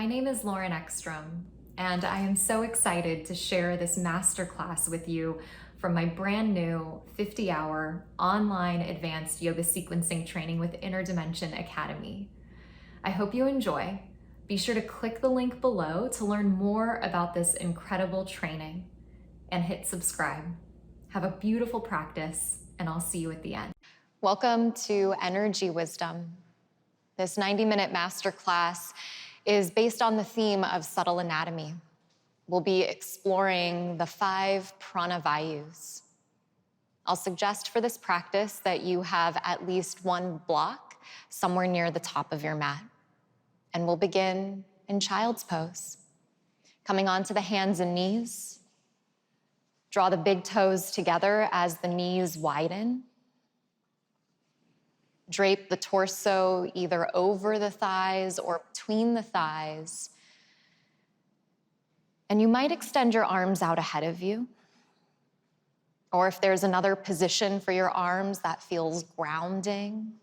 My name is Lauren Eckstrom, and I am so excited to share this masterclass with you from my brand new 50-hour online advanced yoga sequencing training with Inner Dimension Academy. I hope you enjoy. Be sure to click the link below to learn more about this incredible training and hit subscribe. Have a beautiful practice, and I'll see you at the end. Welcome to Energy Wisdom. This 90-minute masterclass is based on the theme of subtle anatomy. We'll be exploring the 5 Prana Vayus. I'll suggest for this practice that you have at least one block somewhere near the top of your mat. And we'll begin in child's pose. Coming onto the hands and knees. Draw the big toes together as the knees widen. Drape the torso either over the thighs or between the thighs. And you might extend your arms out ahead of you. Or if there's another position for your arms that feels grounding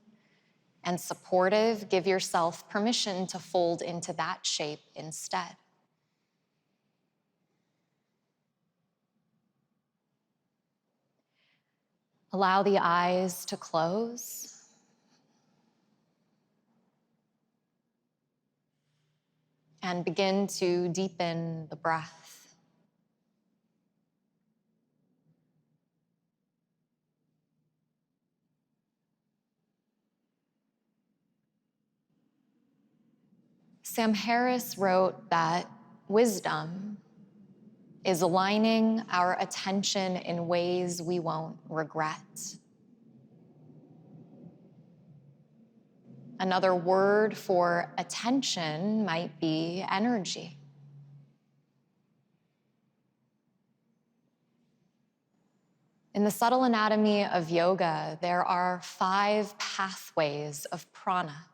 and supportive, give yourself permission to fold into that shape instead. Allow the eyes to close. And begin to deepen the breath. Sam Harris wrote that wisdom is aligning our attention in ways we won't regret. Another word for attention might be energy. In the subtle anatomy of yoga, there are 5 pathways of prana.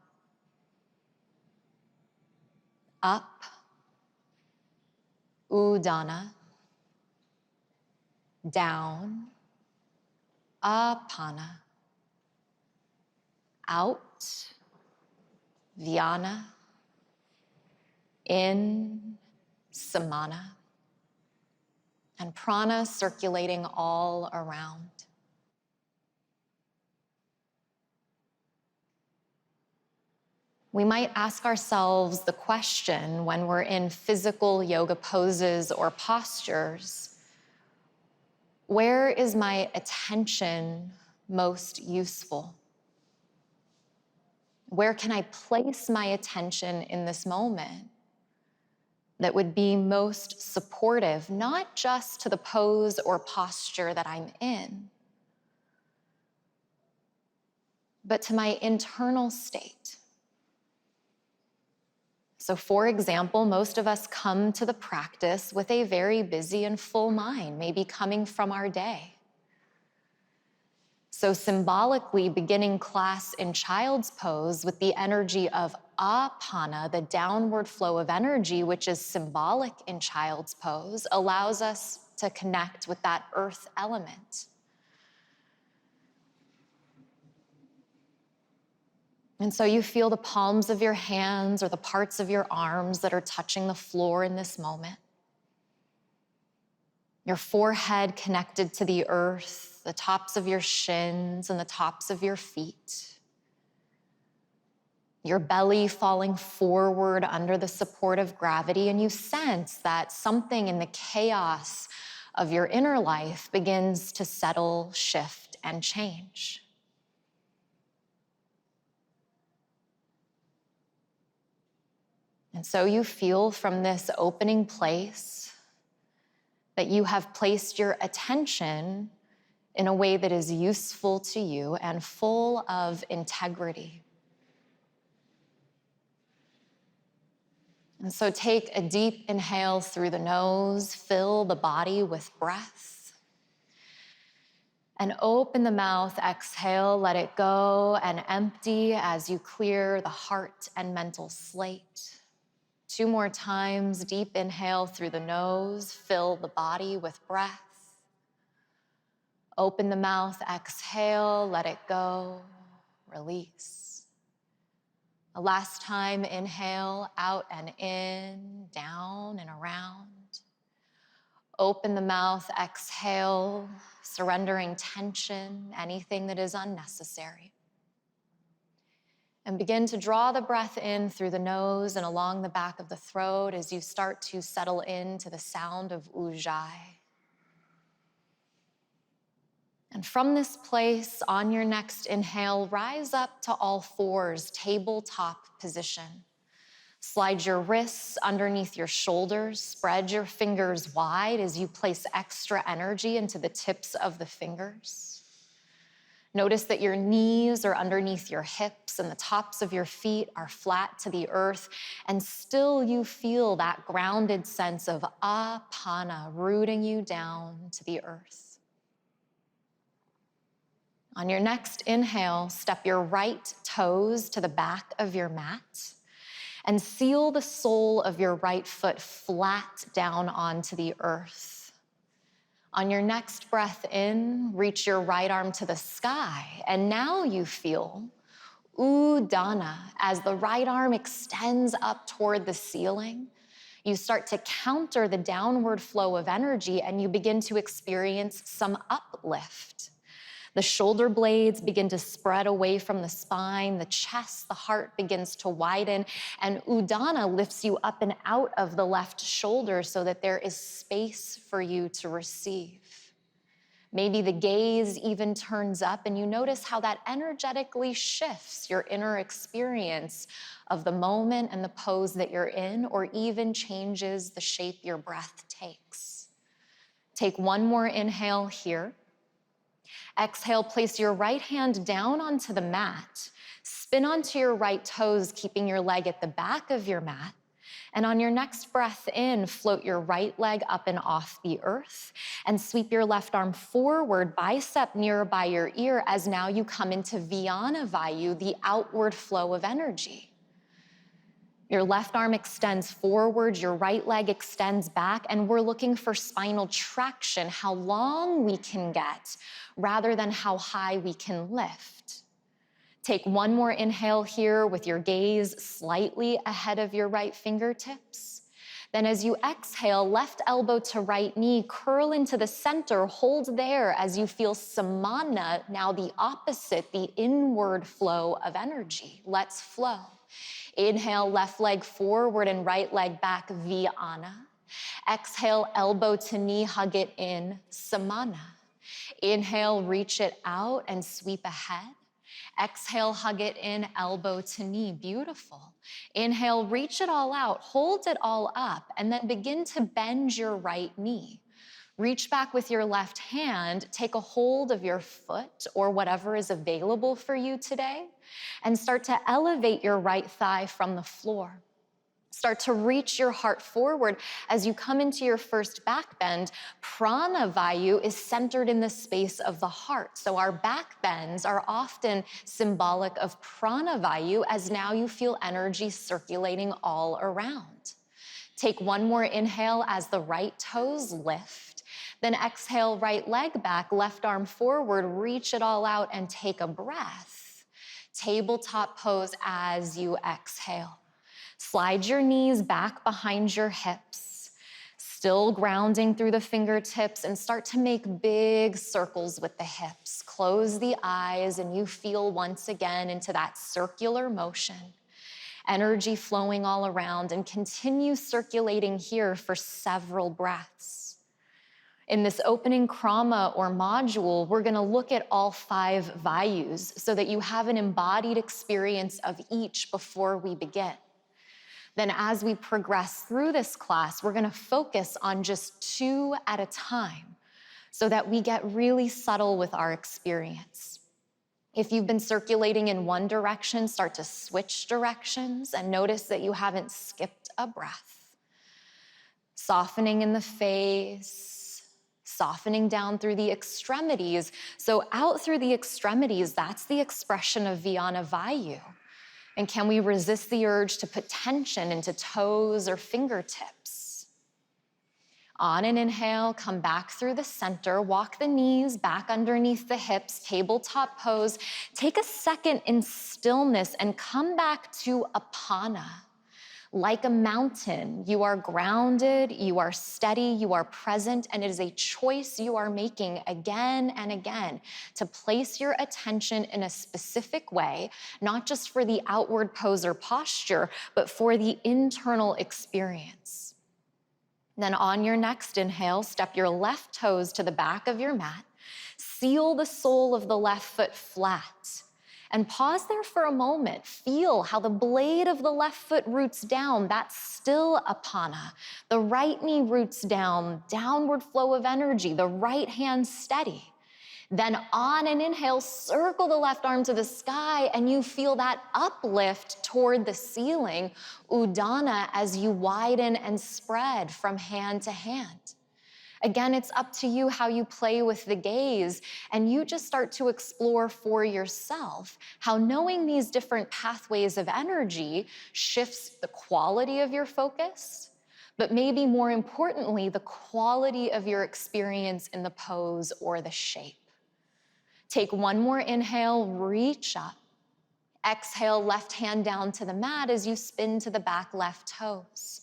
Up, udana. Down, apana. Out, Vyana. In, samana. And prana circulating all around. We might ask ourselves the question when we're in physical yoga poses or postures, where is my attention most useful? Where can I place my attention in this moment that would be most supportive, not just to the pose or posture that I'm in, but to my internal state? So for example, most of us come to the practice with a very busy and full mind, maybe coming from our day. So symbolically, beginning class in child's pose with the energy of apana, the downward flow of energy, which is symbolic in child's pose, allows us to connect with that earth element. And so you feel the palms of your hands or the parts of your arms that are touching the floor in this moment. Your forehead connected to the earth, the tops of your shins and the tops of your feet. Your belly falling forward under the support of gravity, and you sense that something in the chaos of your inner life begins to settle, shift, and change. And so you feel from this opening place that you have placed your attention in a way that is useful to you and full of integrity. And so take a deep inhale through the nose, fill the body with breath. And open the mouth, exhale, let it go, and empty as you clear the heart and mental slate. 2 more times, deep inhale through the nose, fill the body with breath. Open the mouth, exhale, let it go, release. Last time, inhale, out and in, down and around. Open the mouth, exhale, surrendering tension, anything that is unnecessary. And begin to draw the breath in through the nose and along the back of the throat as you start to settle into the sound of Ujjayi. And from this place, on your next inhale, rise up to all fours, tabletop position. Slide your wrists underneath your shoulders, spread your fingers wide as you place extra energy into the tips of the fingers. Notice that your knees are underneath your hips and the tops of your feet are flat to the earth, and still you feel that grounded sense of apana rooting you down to the earth. On your next inhale, step your right toes to the back of your mat and seal the sole of your right foot flat down onto the earth. On your next breath in, reach your right arm to the sky, and now you feel Udana as the right arm extends up toward the ceiling. You start to counter the downward flow of energy and you begin to experience some uplift. The shoulder blades begin to spread away from the spine, the chest, the heart begins to widen, and Udana lifts you up and out of the left shoulder so that there is space for you to receive. Maybe the gaze even turns up and you notice how that energetically shifts your inner experience of the moment and the pose that you're in, or even changes the shape your breath takes. Take one more inhale here. Exhale, place your right hand down onto the mat. Spin onto your right toes, keeping your leg at the back of your mat. And on your next breath in, float your right leg up and off the earth and sweep your left arm forward, bicep nearby your ear, as now you come into Vyana Vayu, the outward flow of energy. Your left arm extends forward, your right leg extends back, and we're looking for spinal traction, how long we can get, rather than how high we can lift. Take one more inhale here with your gaze slightly ahead of your right fingertips. Then as you exhale, left elbow to right knee, curl into the center, hold there as you feel samana, now the opposite, the inward flow of energy. Let's flow. Inhale, left leg forward and right leg back, Vyana. Exhale, elbow to knee, hug it in, samana. Inhale, reach it out and sweep ahead. Exhale, hug it in, elbow to knee, beautiful. Inhale, reach it all out, hold it all up, and then begin to bend your right knee. Reach back with your left hand, take a hold of your foot or whatever is available for you today, and start to elevate your right thigh from the floor. Start to reach your heart forward as you come into your first back bend. Prana Vayu is centered in the space of the heart. So our back bends are often symbolic of Prana Vayu, as now you feel energy circulating all around. Take one more inhale as the right toes lift. Then exhale, right leg back, left arm forward, reach it all out and take a breath. Tabletop pose as you exhale. Slide your knees back behind your hips, still grounding through the fingertips, and start to make big circles with the hips. Close the eyes and you feel once again into that circular motion. Energy flowing all around, and continue circulating here for several breaths. In this opening krama or module, we're going to look at all 5 Vayus so that you have an embodied experience of each before we begin. Then as we progress through this class, we're going to focus on just 2 at a time so that we get really subtle with our experience. If you've been circulating in one direction, start to switch directions and notice that you haven't skipped a breath. Softening in the face, softening down through the extremities. So out through the extremities, that's the expression of Vyana Vayu. And can we resist the urge to put tension into toes or fingertips? On an inhale, come back through the center, walk the knees back underneath the hips, tabletop pose. Take a second in stillness and come back to Apana. Like a mountain, you are grounded, you are steady, you are present, and it is a choice you are making again and again to place your attention in a specific way, not just for the outward pose or posture, but for the internal experience. Then on your next inhale, step your left toes to the back of your mat, seal the sole of the left foot flat, and pause there for a moment. Feel how the blade of the left foot roots down. That's still Apana. The right knee roots down, downward flow of energy, the right hand steady. Then on an inhale, circle the left arm to the sky and you feel that uplift toward the ceiling, Udana, as you widen and spread from hand to hand. Again, it's up to you how you play with the gaze, and you just start to explore for yourself how knowing these different pathways of energy shifts the quality of your focus, but maybe more importantly, the quality of your experience in the pose or the shape. Take one more inhale, reach up. Exhale, left hand down to the mat as you spin to the back left toes.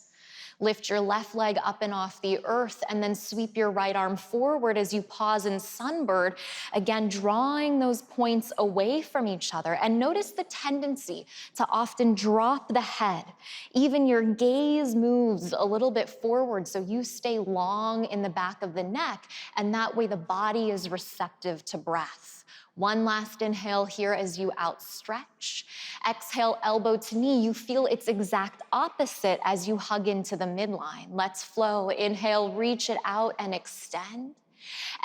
Lift your left leg up and off the earth, and then sweep your right arm forward as you pause in sunbird, again, drawing those points away from each other. And notice the tendency to often drop the head. Even your gaze moves a little bit forward, so you stay long in the back of the neck, and that way the body is receptive to breath. One last inhale here as you outstretch. Exhale, elbow to knee. You feel its exact opposite as you hug into the midline. Let's flow. Inhale, reach it out and extend.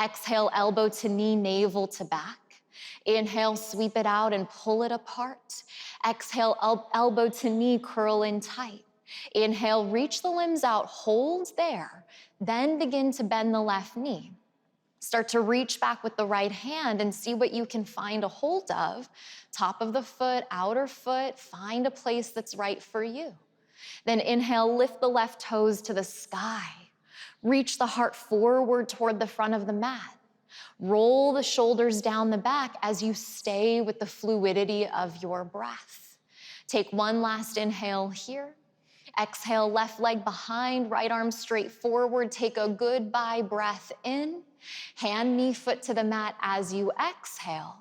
Exhale, elbow to knee, navel to back. Inhale, sweep it out and pull it apart. Exhale, elbow to knee, curl in tight. Inhale, reach the limbs out, hold there. Then begin to bend the left knee. Start to reach back with the right hand and see what you can find a hold of. Top of the foot, outer foot, find a place that's right for you. Then inhale, lift the left toes to the sky. Reach the heart forward toward the front of the mat. Roll the shoulders down the back as you stay with the fluidity of your breath. Take one last inhale here. Exhale, left leg behind, right arm straight forward. Take a goodbye breath in. Hand, knee, foot to the mat as you exhale.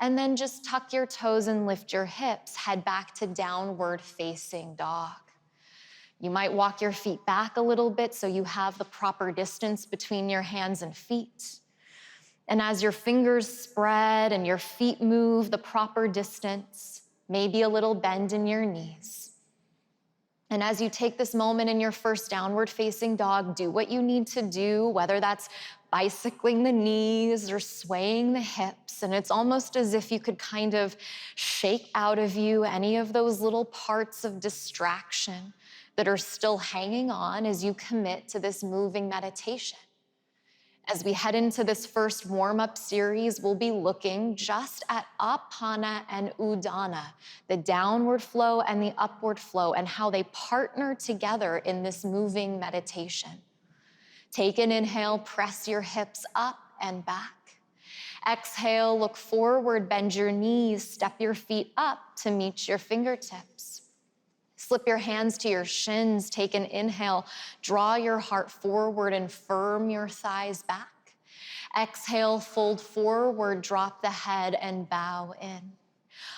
And then just tuck your toes and lift your hips. Head back to downward facing dog. You might walk your feet back a little bit so you have the proper distance between your hands and feet. And as your fingers spread and your feet move the proper distance, maybe a little bend in your knees. And as you take this moment in your first downward facing dog, do what you need to do, whether that's bicycling the knees or swaying the hips. And it's almost as if you could kind of shake out of you any of those little parts of distraction that are still hanging on as you commit to this moving meditation. As we head into this first warm-up series, we'll be looking just at Apana and Udana, the downward flow and the upward flow, and how they partner together in this moving meditation. Take an inhale, press your hips up and back. Exhale, look forward, bend your knees, step your feet up to meet your fingertips. Slip your hands to your shins, take an inhale, draw your heart forward and firm your thighs back. Exhale, fold forward, drop the head and bow in.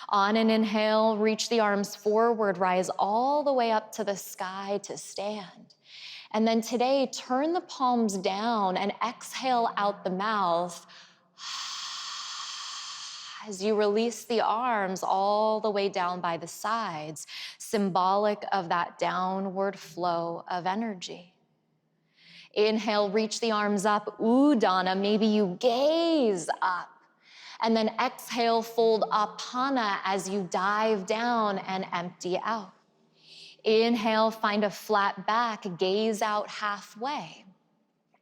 On an inhale, reach the arms forward, rise all the way up to the sky to stand. And then today, turn the palms down and exhale out the mouth as you release the arms all the way down by the sides, symbolic of that downward flow of energy. Inhale, reach the arms up, Udana, maybe you gaze up. And then exhale, fold Apana as you dive down and empty out. Inhale, find a flat back, gaze out halfway.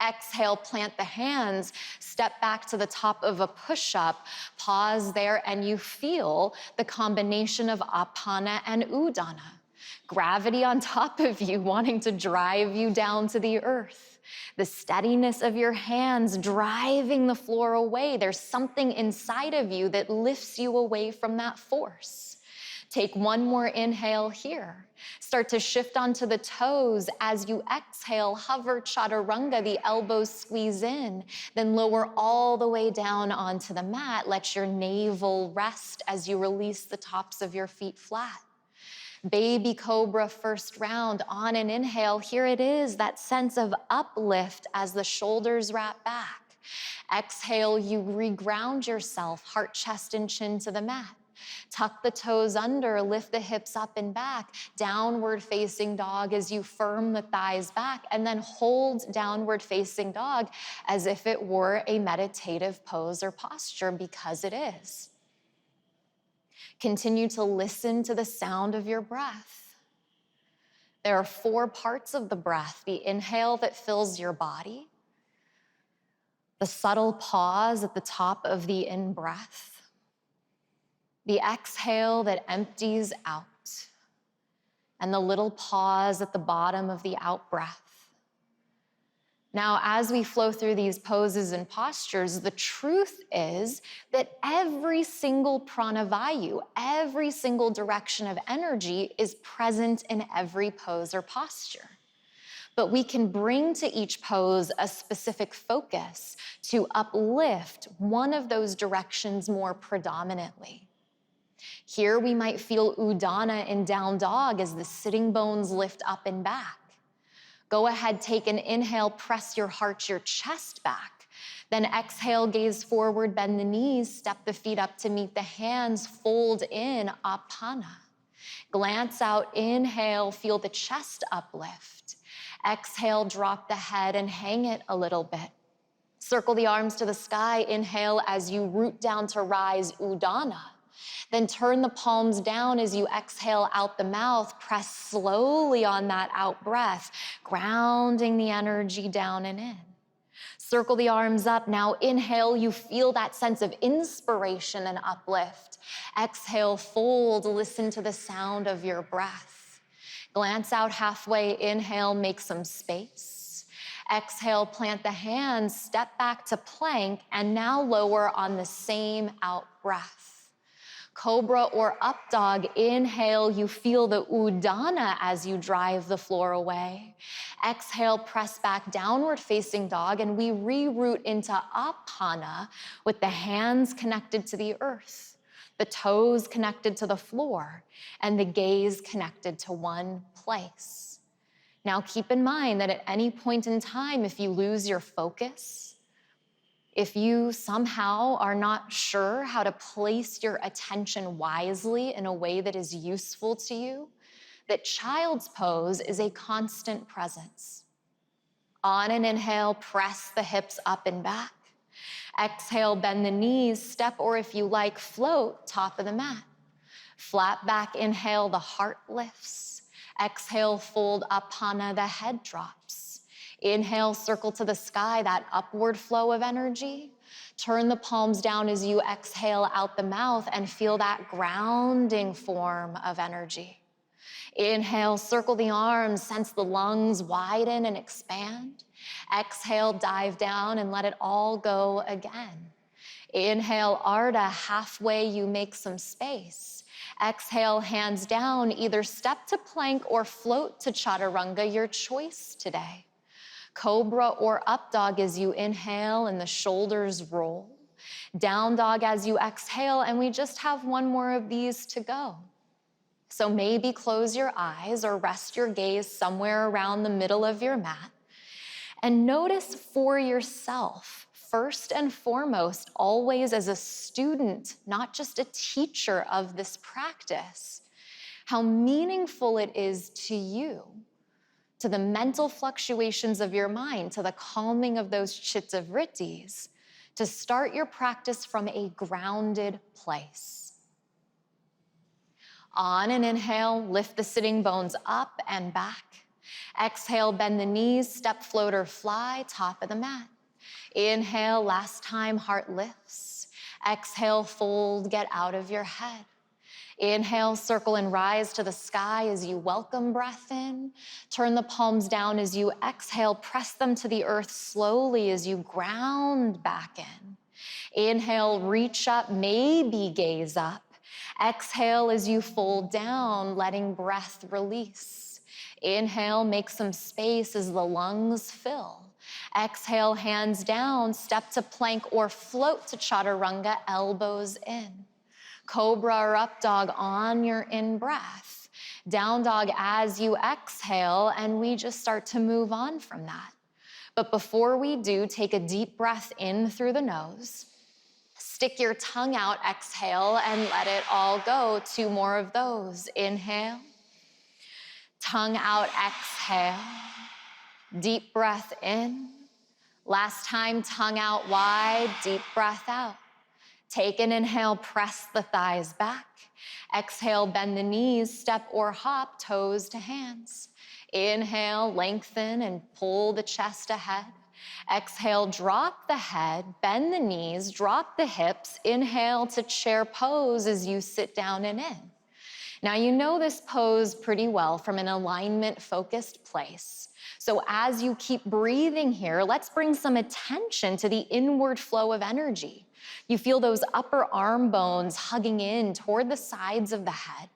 Exhale, plant the hands, step back to the top of a push-up, pause there, and you feel the combination of Apana and Udana. Gravity on top of you, wanting to drive you down to the earth. The steadiness of your hands driving the floor away. There's something inside of you that lifts you away from that force. Take one more inhale here. Start to shift onto the toes. As you exhale, hover chaturanga, the elbows squeeze in, then lower all the way down onto the mat. Let your navel rest as you release the tops of your feet flat. Baby cobra first round. On an inhale, here it is, that sense of uplift as the shoulders wrap back. Exhale, you reground yourself, heart, chest, and chin to the mat. Tuck the toes under, lift the hips up and back. Downward facing dog as you firm the thighs back, and then hold downward facing dog as if it were a meditative pose or posture, because it is. Continue to listen to the sound of your breath. There are 4 parts of the breath: the inhale that fills your body, the subtle pause at the top of the in-breath, the exhale that empties out, and the little pause at the bottom of the out-breath. Now, as we flow through these poses and postures, the truth is that every single Prana Vayu, every single direction of energy is present in every pose or posture. But we can bring to each pose a specific focus to uplift one of those directions more predominantly. Here we might feel Udana in down dog as the sitting bones lift up and back. Go ahead, take an inhale, press your heart, your chest back. Then exhale, gaze forward, bend the knees, step the feet up to meet the hands, fold in, Apana. Glance out, inhale, feel the chest uplift. Exhale, drop the head and hang it a little bit. Circle the arms to the sky, inhale as you root down to rise, Udana. Then turn the palms down as you exhale out the mouth. Press slowly on that out breath, grounding the energy down and in. Circle the arms up. Now inhale, you feel that sense of inspiration and uplift. Exhale, fold, listen to the sound of your breath. Glance out halfway, inhale, make some space. Exhale, plant the hands, step back to plank, and now lower on the same out breath. Cobra or up dog, inhale, you feel the Udana as you drive the floor away. Exhale, press back, downward facing dog, and we reroute into Apana with the hands connected to the earth, the toes connected to the floor, and the gaze connected to one place. Now keep in mind that at any point in time, if you lose your focus, if you somehow are not sure how to place your attention wisely in a way that is useful to you, that child's pose is a constant presence. On an inhale, press the hips up and back. Exhale, bend the knees, step, or if you like, float, top of the mat. Flat back inhale, the heart lifts. Exhale, fold Apana, the head drops. Inhale, circle to the sky, that upward flow of energy. Turn the palms down as you exhale out the mouth and feel that grounding form of energy. Inhale, circle the arms, sense the lungs widen and expand. Exhale, dive down and let it all go again. Inhale, Ardha, halfway you make some space. Exhale, hands down, either step to plank or float to chaturanga, your choice today. Cobra or up dog as you inhale and the shoulders roll. Down dog as you exhale, and we just have one more of these to go. So maybe close your eyes or rest your gaze somewhere around the middle of your mat and notice for yourself, first and foremost, always as a student, not just a teacher of this practice, how meaningful it is to you, to the mental fluctuations of your mind, to the calming of those chitta vrittis, to start your practice from a grounded place. On an inhale, lift the sitting bones up and back. Exhale, bend the knees, step, float, or fly, top of the mat. Inhale, last time, heart lifts. Exhale, fold, get out of your head. Inhale, circle and rise to the sky as you welcome breath in. Turn the palms down as you exhale. Press them to the earth slowly as you ground back in. Inhale, reach up, maybe gaze up. Exhale as you fold down, letting breath release. Inhale, make some space as the lungs fill. Exhale, hands down, step to plank or float to chaturanga, elbows in. Cobra or up dog on your in-breath. Down dog as you exhale, and we just start to move on from that. But before we do, take a deep breath in through the nose. Stick your tongue out, exhale, and let it all go. 2 more of those. Inhale. Tongue out, exhale. Deep breath in. Last time, tongue out wide, deep breath out. Take an inhale, press the thighs back. Exhale, bend the knees, step or hop, toes to hands. Inhale, lengthen and pull the chest ahead. Exhale, drop the head, bend the knees, drop the hips. Inhale to chair pose as you sit down and in. Now you know this pose pretty well from an alignment-focused place. So as you keep breathing here, let's bring some attention to the inward flow of energy. You feel those upper arm bones hugging in toward the sides of the head.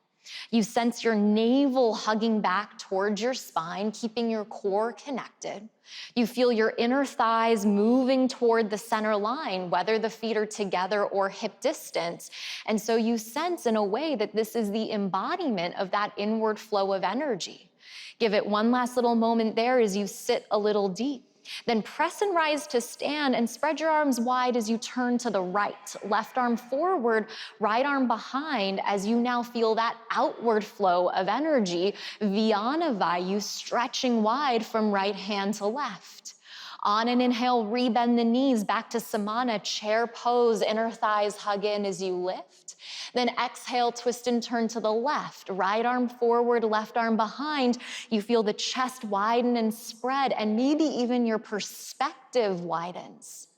You sense your navel hugging back towards your spine, keeping your core connected. You feel your inner thighs moving toward the center line, whether the feet are together or hip distance. And so you sense in a way that this is the embodiment of that inward flow of energy. Give it one last little moment there as you sit a little deep. Then press and rise to stand and spread your arms wide as you turn to the right. Left arm forward, right arm behind as you now feel that outward flow of energy. Vyana Vayu, stretching wide from right hand to left. On an inhale, rebend the knees back to Samana, chair pose, inner thighs hug in as you lift. Then exhale, twist and turn to the left. Right arm forward, left arm behind. You feel the chest widen and spread, and maybe even your perspective widens.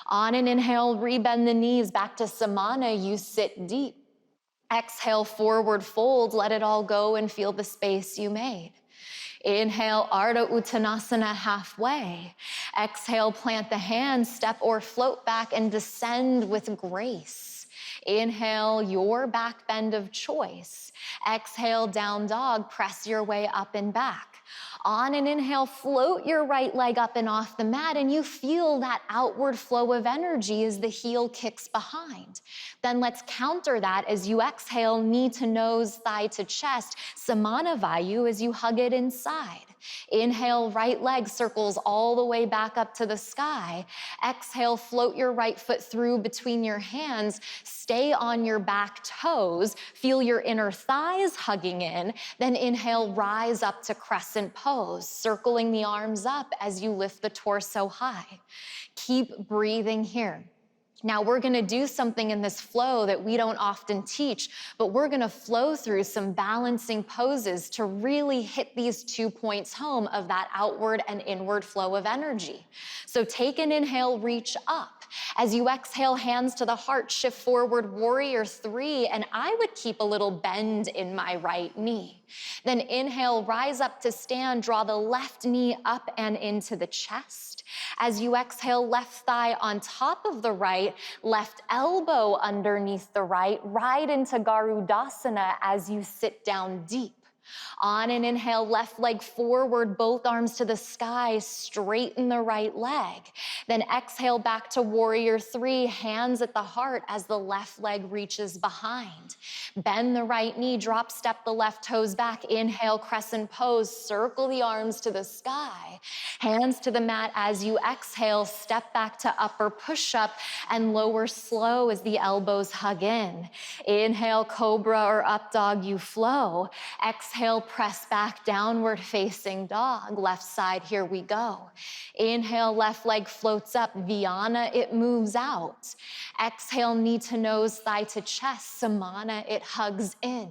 On an inhale, rebend the knees back to Samana. You sit deep. Exhale, forward fold. Let it all go and feel the space you made. Inhale, Ardha Uttanasana halfway. Exhale, plant the hands, step or float back and descend with grace. Inhale, your back bend of choice. Exhale, down dog, press your way up and back. On an inhale, float your right leg up and off the mat, and you feel that outward flow of energy as the heel kicks behind. Then let's counter that as you exhale, knee to nose, thigh to chest, Samana Vayu as you hug it inside. Inhale, right leg circles all the way back up to the sky. Exhale, float your right foot through between your hands. Stay on your back toes. Feel your inner thighs hugging in. Then inhale, rise up to crescent pose, circling the arms up as you lift the torso high. Keep breathing here. Now we're gonna do something in this flow that we don't often teach, but we're gonna flow through some balancing poses to really hit these 2 points home of that outward and inward flow of energy. So take an inhale, reach up. As you exhale, hands to the heart, shift forward, warrior 3, and I would keep a little bend in my right knee. Then inhale, rise up to stand, draw the left knee up and into the chest. As you exhale, left thigh on top of the right, left elbow underneath the right into Garudasana as you sit down deep. On an inhale, left leg forward, both arms to the sky, straighten the right leg. Then exhale back to warrior 3, hands at the heart as the left leg reaches behind. Bend the right knee, drop step the left toes back. Inhale, crescent pose, circle the arms to the sky. Hands to the mat as you exhale, step back to upper push-up and lower slow as the elbows hug in. Inhale, cobra or up dog, you flow. Exhale, Exhale, press back, downward facing dog. Left side, here we go. Inhale, left leg floats up. Vyana, it moves out. Exhale, knee to nose, thigh to chest. Samana, it hugs in.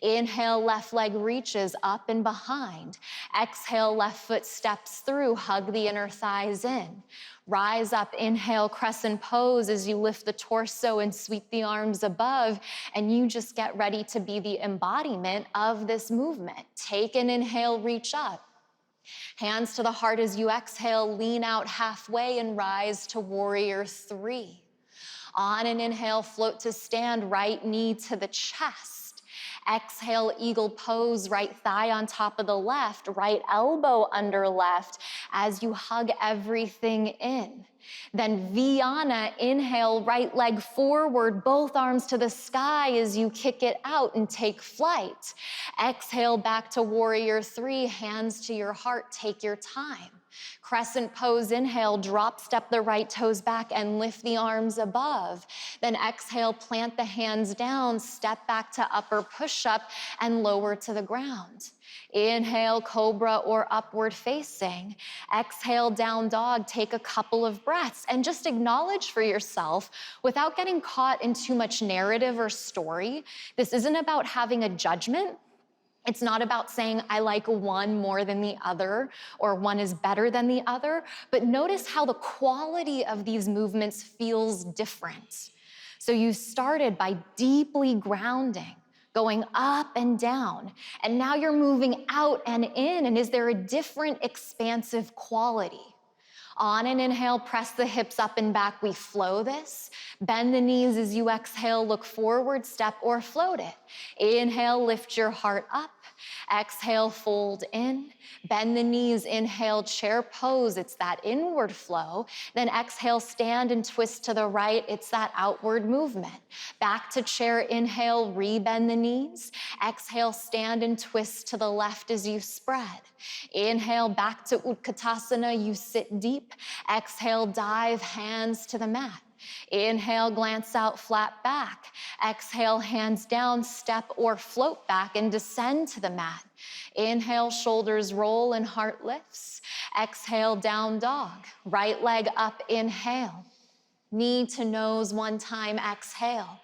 Inhale, left leg reaches up and behind. Exhale, left foot steps through, hug the inner thighs in. Rise up, inhale, crescent pose as you lift the torso and sweep the arms above, and you just get ready to be the embodiment of this movement. Take an inhale, reach up. Hands to the heart as you exhale, lean out halfway and rise to warrior three. On an inhale, float to stand, right knee to the chest. Exhale, eagle pose, right thigh on top of the left, right elbow under left as you hug everything in. Then Vyana, inhale, right leg forward, both arms to the sky as you kick it out and take flight. Exhale, back to warrior three, hands to your heart, take your time. Crescent pose, inhale, drop, step the right toes back and lift the arms above. Then exhale, plant the hands down, step back to upper push-up and lower to the ground. Inhale, cobra or upward facing. Exhale, down dog, take a couple of breaths and just acknowledge for yourself without getting caught in too much narrative or story. This isn't about having a judgment. It's not about saying, I like one more than the other, or one is better than the other, but notice how the quality of these movements feels different. So you started by deeply grounding, going up and down, and now you're moving out and in, and is there a different expansive quality? On an inhale, press the hips up and back, we flow this. Bend the knees as you exhale, look forward, step or float it. Inhale, lift your heart up. Exhale, fold in. Bend the knees, inhale, chair pose, it's that inward flow. Then exhale, stand and twist to the right, it's that outward movement. Back to chair, inhale, re-bend the knees. Exhale, stand and twist to the left as you spread. Inhale, back to Utkatasana, you sit deep. Exhale, dive, hands to the mat. Inhale, glance out, flat back. Exhale, hands down, step or float back and descend to the mat. Inhale, shoulders roll and heart lifts. Exhale, down dog. Right leg up, inhale. Knee to nose one time, exhale.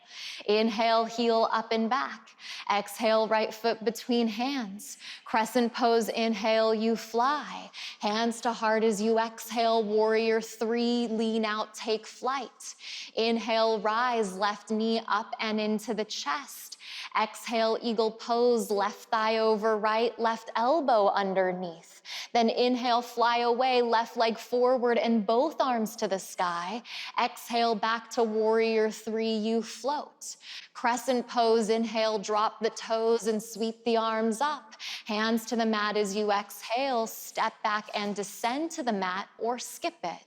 Inhale, heel up and back. Exhale, right foot between hands. Crescent pose, inhale, you fly. Hands to heart as you exhale, warrior three, lean out, take flight. Inhale, rise, left knee up and into the chest. Exhale, eagle pose, left thigh over right, left elbow underneath. Then inhale, fly away, left leg forward and both arms to the sky. Exhale, back to warrior three, you float. Crescent pose, inhale, drop the toes and sweep the arms up. Hands to the mat as you exhale, step back and descend to the mat or skip it.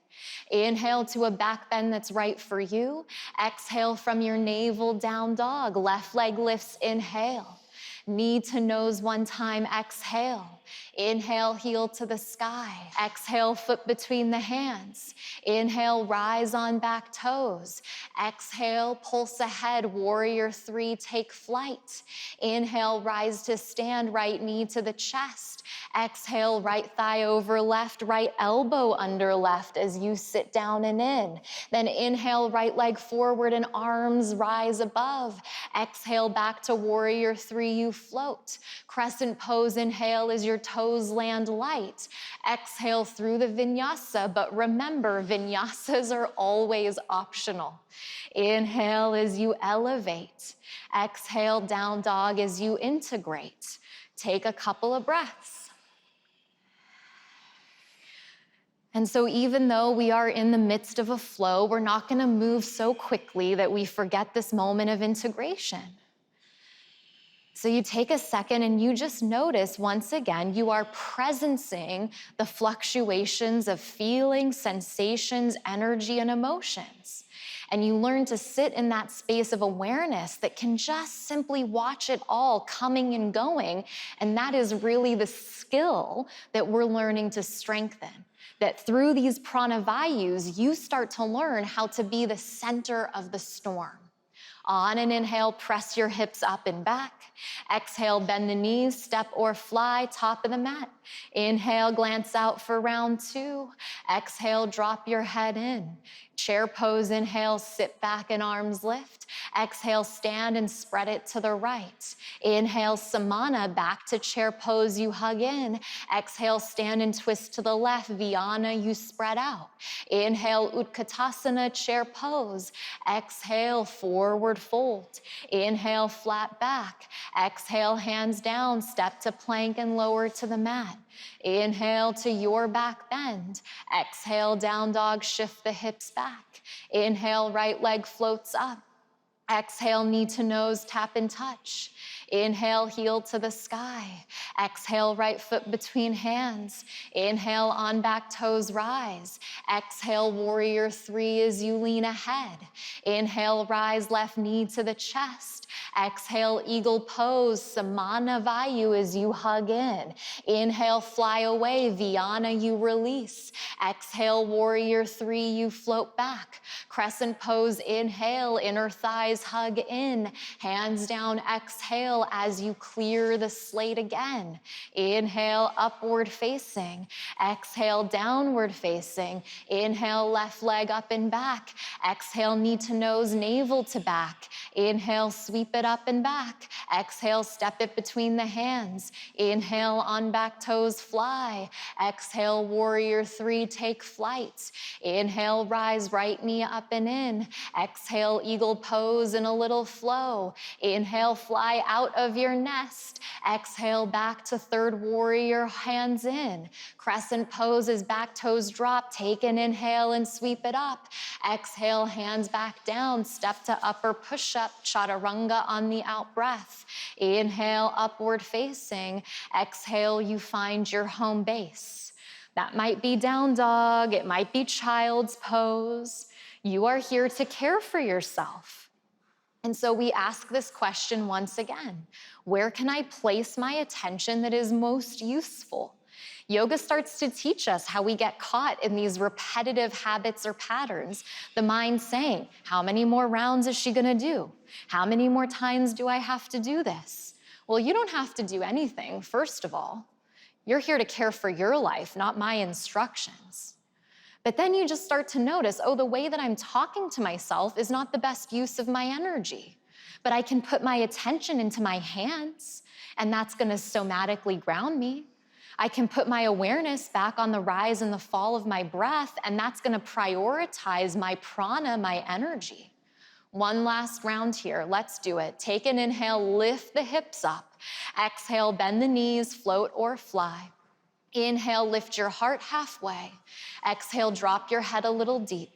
Inhale to a back bend that's right for you. Exhale from your navel, down dog. Left leg lifts, inhale. Knee to nose one time, exhale. Inhale, heel to the sky. Exhale, foot between the hands. Inhale, rise on back toes. Exhale, pulse ahead, warrior three, take flight. Inhale, rise to stand, right knee to the chest. Exhale, right thigh over left, right elbow under left as you sit down and in. Then inhale, right leg forward and arms rise above. Exhale, back to warrior three, you float. Crescent pose, inhale as your toes land light. Exhale through the vinyasa, but remember, vinyasas are always optional. Inhale as you elevate. Exhale, down dog as you integrate. Take a couple of breaths. And so even though we are in the midst of a flow, we're not going to move so quickly that we forget this moment of integration. So you take a second and you just notice, once again, you are presencing the fluctuations of feelings, sensations, energy, and emotions. And you learn to sit in that space of awareness that can just simply watch it all coming and going. And that is really the skill that we're learning to strengthen. That through these Prana Vayus, you start to learn how to be the center of the storm. On an inhale, press your hips up and back. Exhale, bend the knees, step or fly, top of the mat. Inhale, glance out for round 2. Exhale, drop your head in. Chair pose, inhale, sit back and arms lift. Exhale, stand and spread it to the right. Inhale, Samana, back to chair pose, you hug in. Exhale, stand and twist to the left. Vyana, you spread out. Inhale, Utkatasana, chair pose. Exhale, forward fold. Inhale, flat back. Exhale, hands down, step to plank and lower to the mat. Inhale to your back bend. Exhale, down dog, shift the hips back. Inhale, right leg floats up. Exhale, knee to nose, tap and touch. Inhale, heel to the sky. Exhale, right foot between hands. Inhale, on back toes, rise. Exhale, warrior 3 as you lean ahead. Inhale, rise, left knee to the chest. Exhale, eagle pose, Prana Vayus as you hug in. Inhale, fly away, Vyana, you release. Exhale, warrior 3, you float back. Crescent pose, inhale, inner thighs hug in. Hands down, exhale as you clear the slate again. Inhale, upward facing. Exhale, downward facing. Inhale, left leg up and back. Exhale, knee to nose, navel to back. Inhale, sweep it up and back. Exhale, step it between the hands. Inhale, on back toes, fly. Exhale, warrior 3, take flight. Inhale, rise, right knee up and in. Exhale, eagle pose in a little flow. Inhale, fly out of your nest. Exhale, back to third warrior, hands in. Crescent pose as back toes drop. Take an inhale and sweep it up. Exhale, hands back down. Step to upper push-up, chaturanga on the out breath. Inhale, upward facing. Exhale, you find your home base. That might be down dog. It might be child's pose. You are here to care for yourself. And so we ask this question once again. Where can I place my attention that is most useful? Yoga starts to teach us how we get caught in these repetitive habits or patterns. The mind saying, how many more rounds is she gonna do? How many more times do I have to do this? Well, you don't have to do anything, first of all. You're here to care for your life, not my instructions. But then you just start to notice, oh, the way that I'm talking to myself is not the best use of my energy. But I can put my attention into my hands, and that's gonna somatically ground me. I can put my awareness back on the rise and the fall of my breath, and that's gonna prioritize my prana, my energy. One last round here, let's do it. Take an inhale, lift the hips up. Exhale, bend the knees, float or fly. Inhale, lift your heart halfway. Exhale, drop your head a little deep.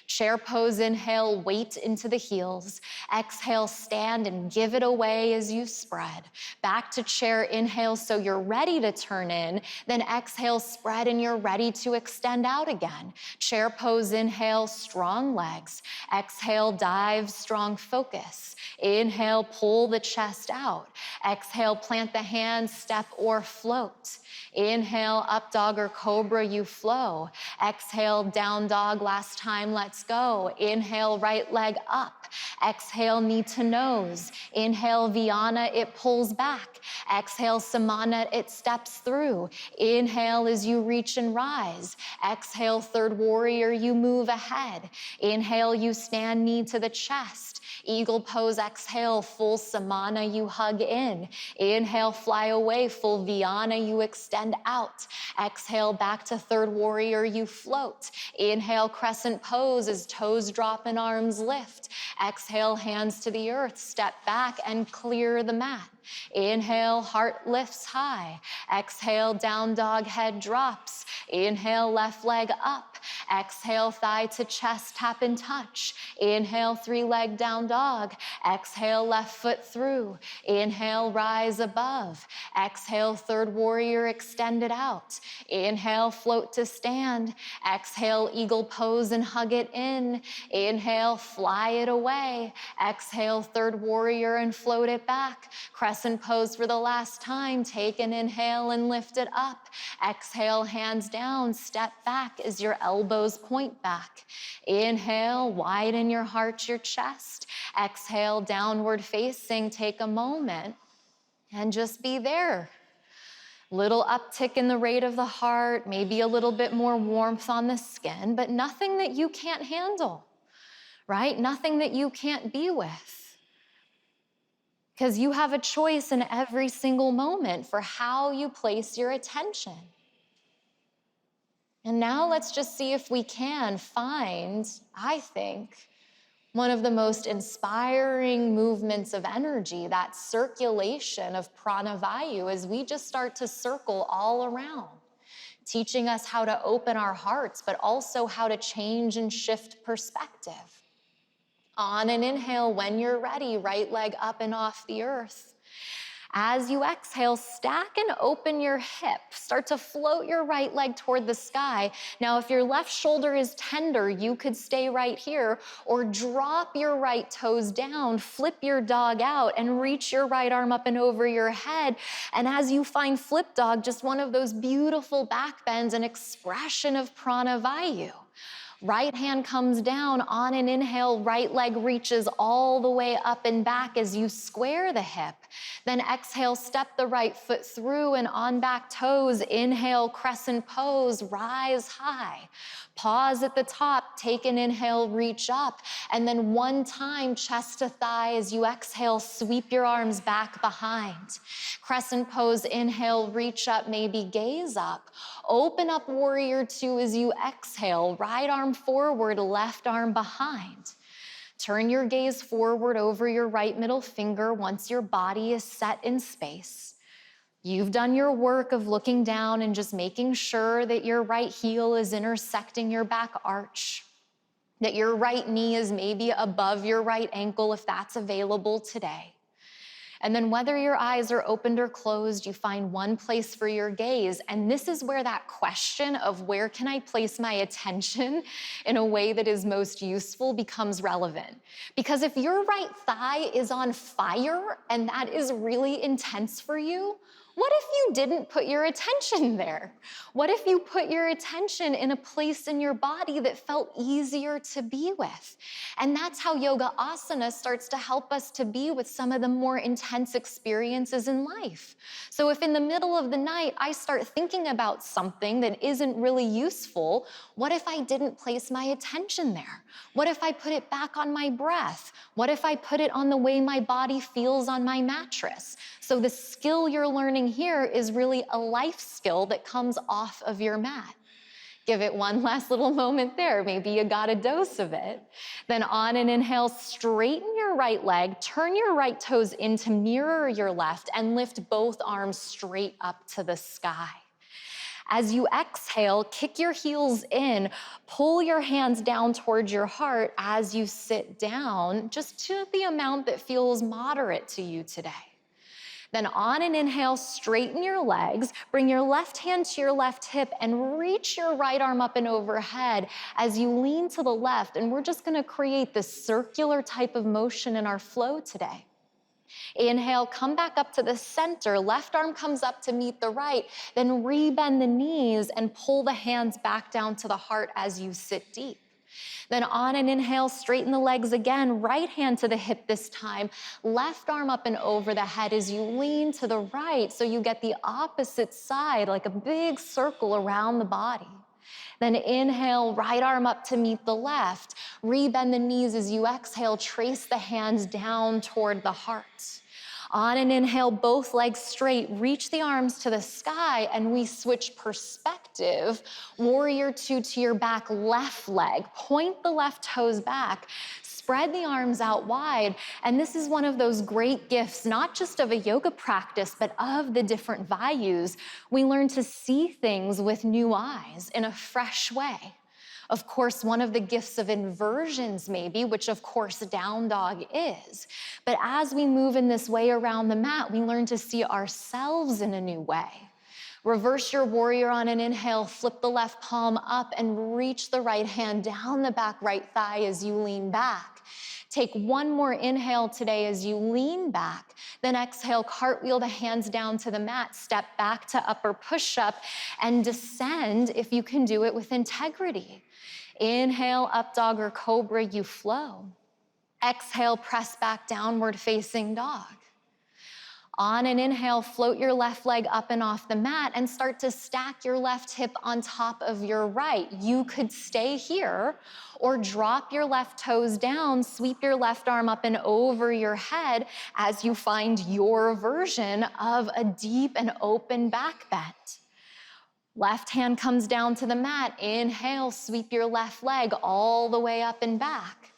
Chair pose, inhale, weight into the heels. Exhale, stand and give it away as you spread. Back to chair, inhale, so you're ready to turn in. Then exhale, spread, and you're ready to extend out again. Chair pose, inhale, strong legs. Exhale, dive, strong focus. Inhale, pull the chest out. Exhale, plant the hands, step or float. Inhale, up dog or cobra, you flow. Exhale, down dog, last time, let's go. Inhale, right leg up. Exhale, knee to nose. Inhale, Vyana, it pulls back. Exhale, Samana, it steps through. Inhale as you reach and rise. Exhale, third warrior, you move ahead. Inhale, you stand knee to the chest. Eagle pose, exhale, full Samana, you hug in. Inhale, fly away, full Vyana, you extend out. Exhale, back to third warrior, you float. Inhale, crescent pose as toes drop and arms lift. Exhale, hands to the earth, step back and clear the mat. Inhale, heart lifts high. Exhale, down dog, head drops. Inhale, left leg up. Exhale, thigh to chest, tap and touch. Inhale, 3-leg down dog. Exhale, left foot through. Inhale, rise above. Exhale, third warrior, extend it out. Inhale, float to stand. Exhale, eagle pose and hug it in. Inhale, fly it away. Exhale, third warrior and float it back. Crescent pose for the last time. Take an inhale and lift it up. Exhale, hands down, step back as your elbow elbows point back. Inhale, widen your heart, your chest. Exhale, downward facing. Take a moment and just be there. Little uptick in the rate of the heart, maybe a little bit more warmth on the skin, but nothing that you can't handle, right? Nothing that you can't be with. Because you have a choice in every single moment for how you place your attention. And now let's just see if we can find, I think, one of the most inspiring movements of energy, that circulation of Prana Vayu, as we just start to circle all around, teaching us how to open our hearts, but also how to change and shift perspective. On an inhale, when you're ready, right leg up and off the earth. As you exhale, stack and open your hip. Start to float your right leg toward the sky. Now, if your left shoulder is tender, you could stay right here, or drop your right toes down, flip your dog out, and reach your right arm up and over your head. And as you find flip dog, just one of those beautiful back bends, an expression of Prana Vayu. Right hand comes down. On an inhale, right leg reaches all the way up and back as you square the hip. Then exhale, step the right foot through and on back toes. Inhale, crescent pose, rise high. Pause at the top, take an inhale, reach up. And then one time, chest to thigh as you exhale, sweep your arms back behind. Crescent pose, inhale, reach up, maybe gaze up. Open up warrior two as you exhale, right arm forward, left arm behind. Turn your gaze forward over your right middle finger once your body is set in space. You've done your work of looking down and just making sure that your right heel is intersecting your back arch, that your right knee is maybe above your right ankle if that's available today. And then whether your eyes are opened or closed, you find one place for your gaze. And this is where that question of where can I place my attention in a way that is most useful becomes relevant. Because if your right thigh is on fire and that is really intense for you, what if you didn't put your attention there? What if you put your attention in a place in your body that felt easier to be with? And that's how yoga asana starts to help us to be with some of the more intense experiences in life. So if in the middle of the night I start thinking about something that isn't really useful, what if I didn't place my attention there? What if I put it back on my breath? What if I put it on the way my body feels on my mattress? So the skill you're learning here is really a life skill that comes off of your mat. Give it one last little moment there. Maybe you got a dose of it. Then on an inhale, straighten your right leg, turn your right toes in to mirror your left, and lift both arms straight up to the sky. As you exhale, kick your heels in, pull your hands down towards your heart as you sit down, just to the amount that feels moderate to you today. Then on an inhale, straighten your legs, bring your left hand to your left hip and reach your right arm up and overhead as you lean to the left. And we're just gonna create this circular type of motion in our flow today. Inhale, come back up to the center. Left arm comes up to meet the right. Then rebend the knees and pull the hands back down to the heart as you sit deep. Then on an inhale, straighten the legs again, right hand to the hip this time, left arm up and over the head as you lean to the right so you get the opposite side, like a big circle around the body. Then inhale, right arm up to meet the left, rebend the knees as you exhale, trace the hands down toward the heart. On an inhale, both legs straight, reach the arms to the sky, and we switch perspective. Warrior two to your back left leg. Point the left toes back. Spread the arms out wide. And this is one of those great gifts, not just of a yoga practice, but of the different Vayus. We learn to see things with new eyes in a fresh way. Of course, one of the gifts of inversions maybe, which of course down dog is. But as we move in this way around the mat, we learn to see ourselves in a new way. Reverse your warrior on an inhale, flip the left palm up and reach the right hand down the back right thigh as you lean back. Take one more inhale today as you lean back, then exhale, cartwheel the hands down to the mat, step back to upper push-up and descend if you can do it with integrity. Inhale, up dog or cobra, you flow. Exhale, press back, downward facing dog. On an inhale, float your left leg up and off the mat and start to stack your left hip on top of your right. You could stay here or drop your left toes down, sweep your left arm up and over your head as you find your version of a deep and open back bend. Left hand comes down to the mat. Inhale, sweep your left leg all the way up and back.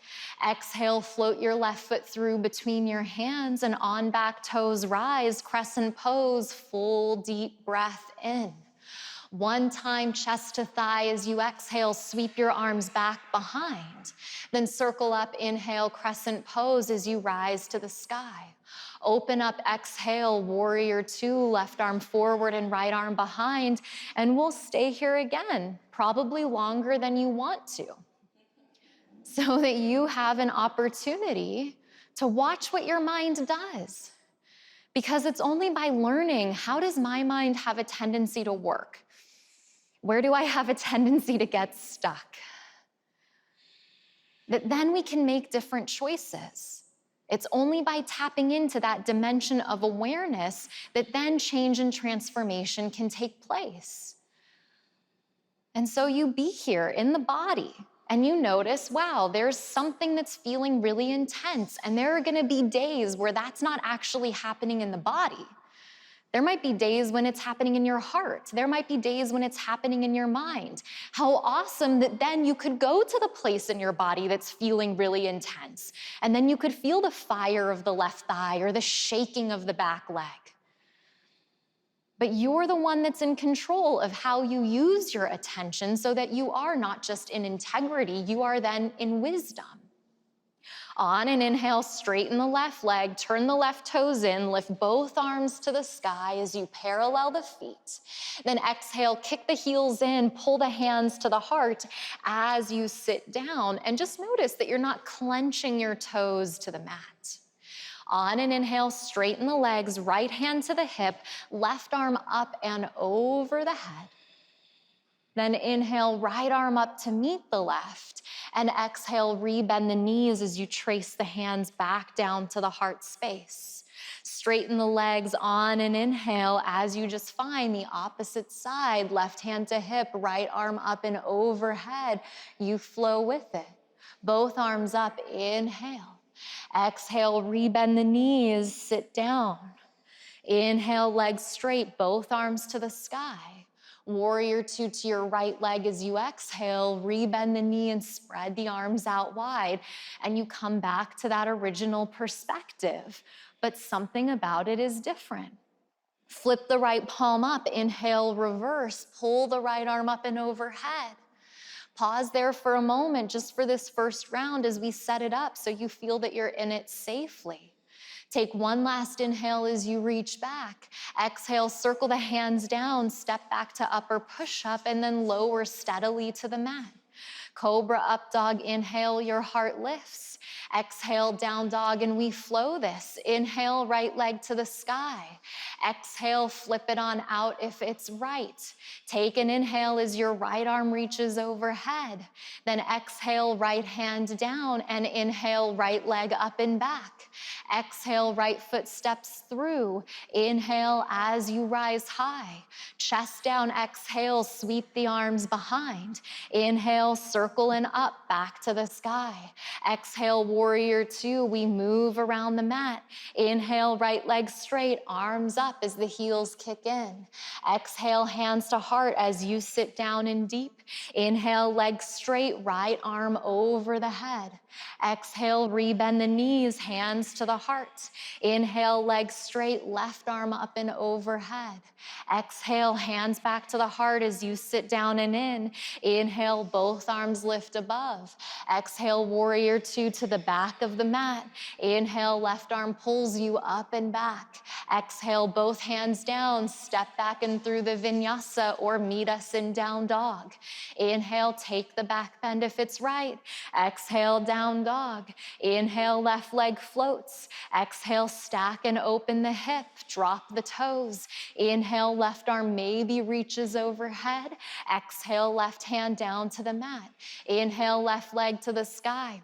Exhale, float your left foot through between your hands and on back toes rise, crescent pose, full deep breath in. One time, chest to thigh as you exhale, sweep your arms back behind. Then circle up, inhale, crescent pose as you rise to the sky. Open up, exhale, warrior two, left arm forward and right arm behind, and we'll stay here again, probably longer than you want to, so that you have an opportunity to watch what your mind does. Because it's only by learning, how does my mind have a tendency to work? Where do I have a tendency to get stuck? That then we can make different choices. It's only by tapping into that dimension of awareness that then change and transformation can take place. And so you be here in the body and you notice, wow, there's something that's feeling really intense, and there are gonna be days where that's not actually happening in the body. There might be days when it's happening in your heart. There might be days when it's happening in your mind. How awesome that then you could go to the place in your body that's feeling really intense, and then you could feel the fire of the left thigh or the shaking of the back leg. But you're the one that's in control of how you use your attention so that you are not just in integrity, you are then in wisdom. On an inhale, straighten the left leg, turn the left toes in, lift both arms to the sky as you parallel the feet. Then exhale, kick the heels in, pull the hands to the heart as you sit down, and just notice that you're not clenching your toes to the mat. On an inhale, straighten the legs, right hand to the hip, left arm up and over the head. Then inhale, right arm up to meet the left, and exhale, rebend the knees as you trace the hands back down to the heart space. Straighten the legs on an inhale as you just find the opposite side, left hand to hip, right arm up and overhead. You flow with it. Both arms up, inhale. Exhale, rebend the knees, sit down. Inhale, legs straight, both arms to the sky. Warrior two to your right leg as you exhale, rebend the knee and spread the arms out wide. And you come back to that original perspective, but something about it is different. Flip the right palm up, inhale, reverse, pull the right arm up and overhead. Pause there for a moment just for this first round as we set it up so you feel that you're in it safely. Take one last inhale as you reach back. Exhale, circle the hands down, step back to upper push-up, and then lower steadily to the mat. Cobra up dog, inhale, your heart lifts. Exhale, down dog, and we flow this. Inhale, right leg to the sky. Exhale, flip it on out if it's right. Take an inhale as your right arm reaches overhead. Then exhale, right hand down, and inhale, right leg up and back. Exhale, right foot steps through. Inhale as you rise high. Chest down, exhale, sweep the arms behind. Inhale, circle and up, back to the sky. Exhale, warrior two, we move around the mat. Inhale, right leg straight, arms up as the heels kick in. Exhale, hands to heart as you sit down in deep. Inhale, leg straight, right arm over the head. Exhale, rebend the knees, hands to the heart. Inhale, leg straight, left arm up and overhead. Exhale, hands back to the heart as you sit down and in. Inhale, both arms lift above. Exhale, warrior two to the back of the mat. Inhale, left arm pulls you up and back. Exhale, both hands down, step back and through the vinyasa or meet us in down dog. Inhale, take the back bend if it's right. Exhale, down dog. Inhale, left leg floats. Exhale, stack and open the hip, drop the toes. Inhale, left arm maybe reaches overhead. Exhale, left hand down to the mat. Inhale, left leg to the sky.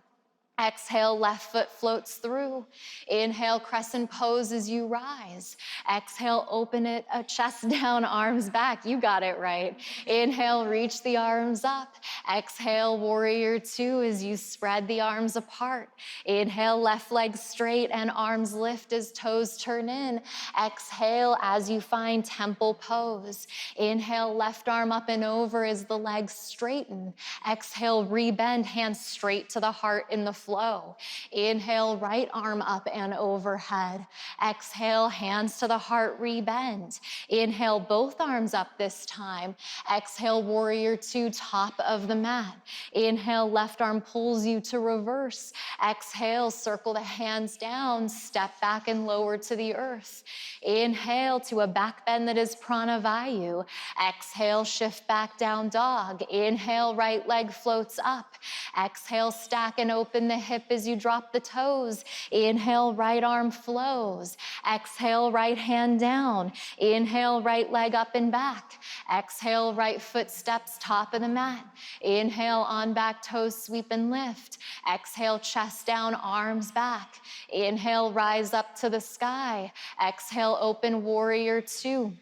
Exhale, left foot floats through. Inhale, crescent pose as you rise. Exhale, open it, chest down, arms back. You got it right. Inhale, reach the arms up. Exhale, warrior two as you spread the arms apart. Inhale, left leg straight and arms lift as toes turn in. Exhale as you find temple pose. Inhale, left arm up and over as the legs straighten. Exhale, rebend, hands straight to the heart in the flow. Inhale, right arm up and overhead. Exhale, hands to the heart, rebend. Inhale, both arms up this time. Exhale, warrior two, top of the mat. Inhale, left arm pulls you to reverse. Exhale, circle the hands down, step back and lower to the earth. Inhale to a back bend that is Prana Vayus. Exhale, shift back down dog. Inhale, right leg floats up. Exhale, stack and open the hip as you drop the toes. Inhale, right arm flows. Exhale, right hand down. Inhale, right leg up and back. Exhale, right foot steps top of the mat. Inhale, on back toes sweep and lift. Exhale, chest down, arms back. Inhale, rise up to the sky. Exhale, open warrior two.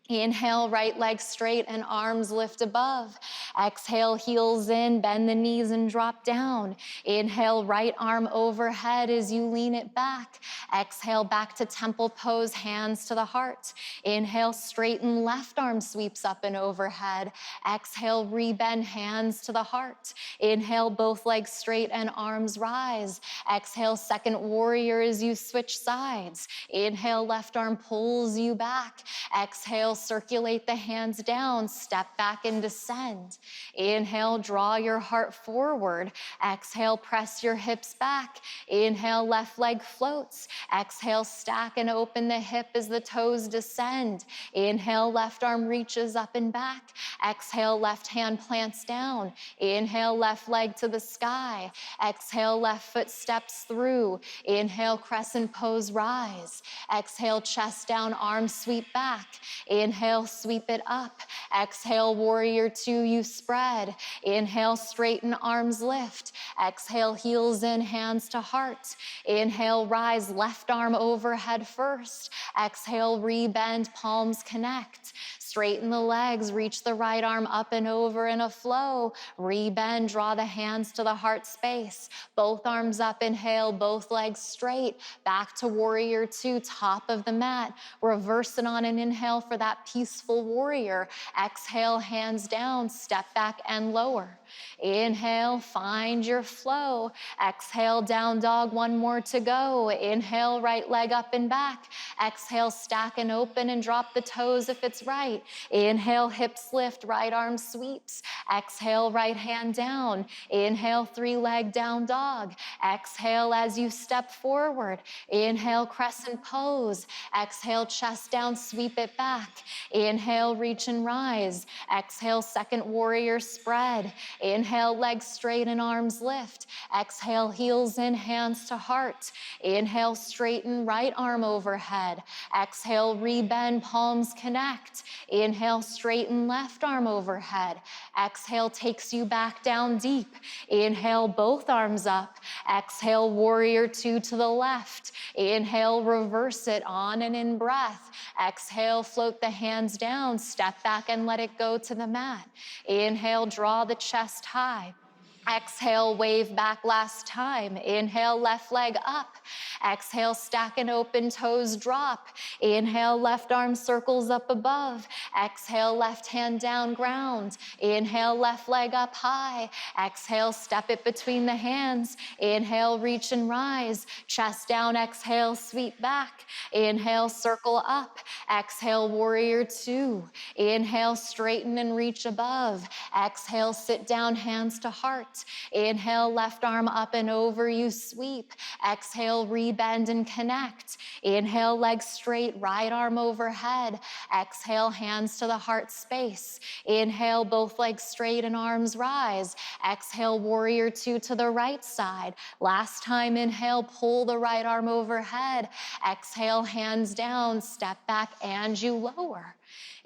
Inhale, right leg straight and arms lift above. Exhale, heels in, bend the knees and drop down. Inhale, right arm overhead as you lean it back. Exhale, back to temple pose, hands to the heart. Inhale, straighten, left arm sweeps up and overhead. Exhale, rebend, hands to the heart. Inhale, both legs straight and arms rise. Exhale, second warrior as you switch sides. Inhale, left arm pulls you back. Exhale, circulate the hands down, step back and descend. Inhale, draw your heart forward. Exhale, press your hips back. Inhale, left leg floats. Exhale, stack and open the hip as the toes descend. Inhale, left arm reaches up and back. Exhale, left hand plants down. Inhale, left leg to the sky. Exhale, left foot steps through. Inhale, crescent pose, rise. Exhale, chest down, arms sweep back. Inhale, sweep it up. Exhale, warrior two, you spread. Inhale, straighten, arms lift. Exhale, heels in, hands to heart. Inhale, rise, left arm overhead first. Exhale, rebend, palms connect. Straighten the legs, reach the right arm up and over in a flow. Rebend, draw the hands to the heart space. Both arms up, inhale, both legs straight. Back to warrior two, top of the mat. Reverse it on an inhale for that peaceful warrior. Exhale, hands down, step back and lower. Inhale, find your flow. Exhale, down dog, one more to go. Inhale, right leg up and back. Exhale, stack and open and drop the toes if it's right. Inhale, hips lift, right arm sweeps. Exhale, right hand down. Inhale, three leg down dog. Exhale as you step forward. Inhale, crescent pose. Exhale, chest down, sweep it back. Inhale, reach and rise. Exhale, second warrior spread. Inhale, legs straight and arms lift. Exhale, heels in, hands to heart. Inhale, straighten, right arm overhead. Exhale, rebend, palms connect. Inhale, straighten, left arm overhead. Exhale, takes you back down deep. Inhale, both arms up. Exhale, warrior two to the left. Inhale, reverse it on and in breath. Exhale, float the hands down, step back and let it go to the mat. Inhale, draw the chest high. Exhale, wave back last time. Inhale, left leg up. Exhale, stack and open, toes drop. Inhale, left arm circles up above. Exhale, left hand down, ground. Inhale, left leg up high. Exhale, step it between the hands. Inhale, reach and rise. Chest down, exhale, sweep back. Inhale, circle up. Exhale, warrior two. Inhale, straighten and reach above. Exhale, sit down, hands to heart. connect. Inhale, left arm up and over, you sweep. Exhale, rebend and connect. Inhale, legs straight, right arm overhead. Exhale, hands to the heart space. Inhale, both legs straight and arms rise. Exhale, warrior two to the right side. Last time, inhale, pull the right arm overhead. Exhale, hands down, step back, and you lower.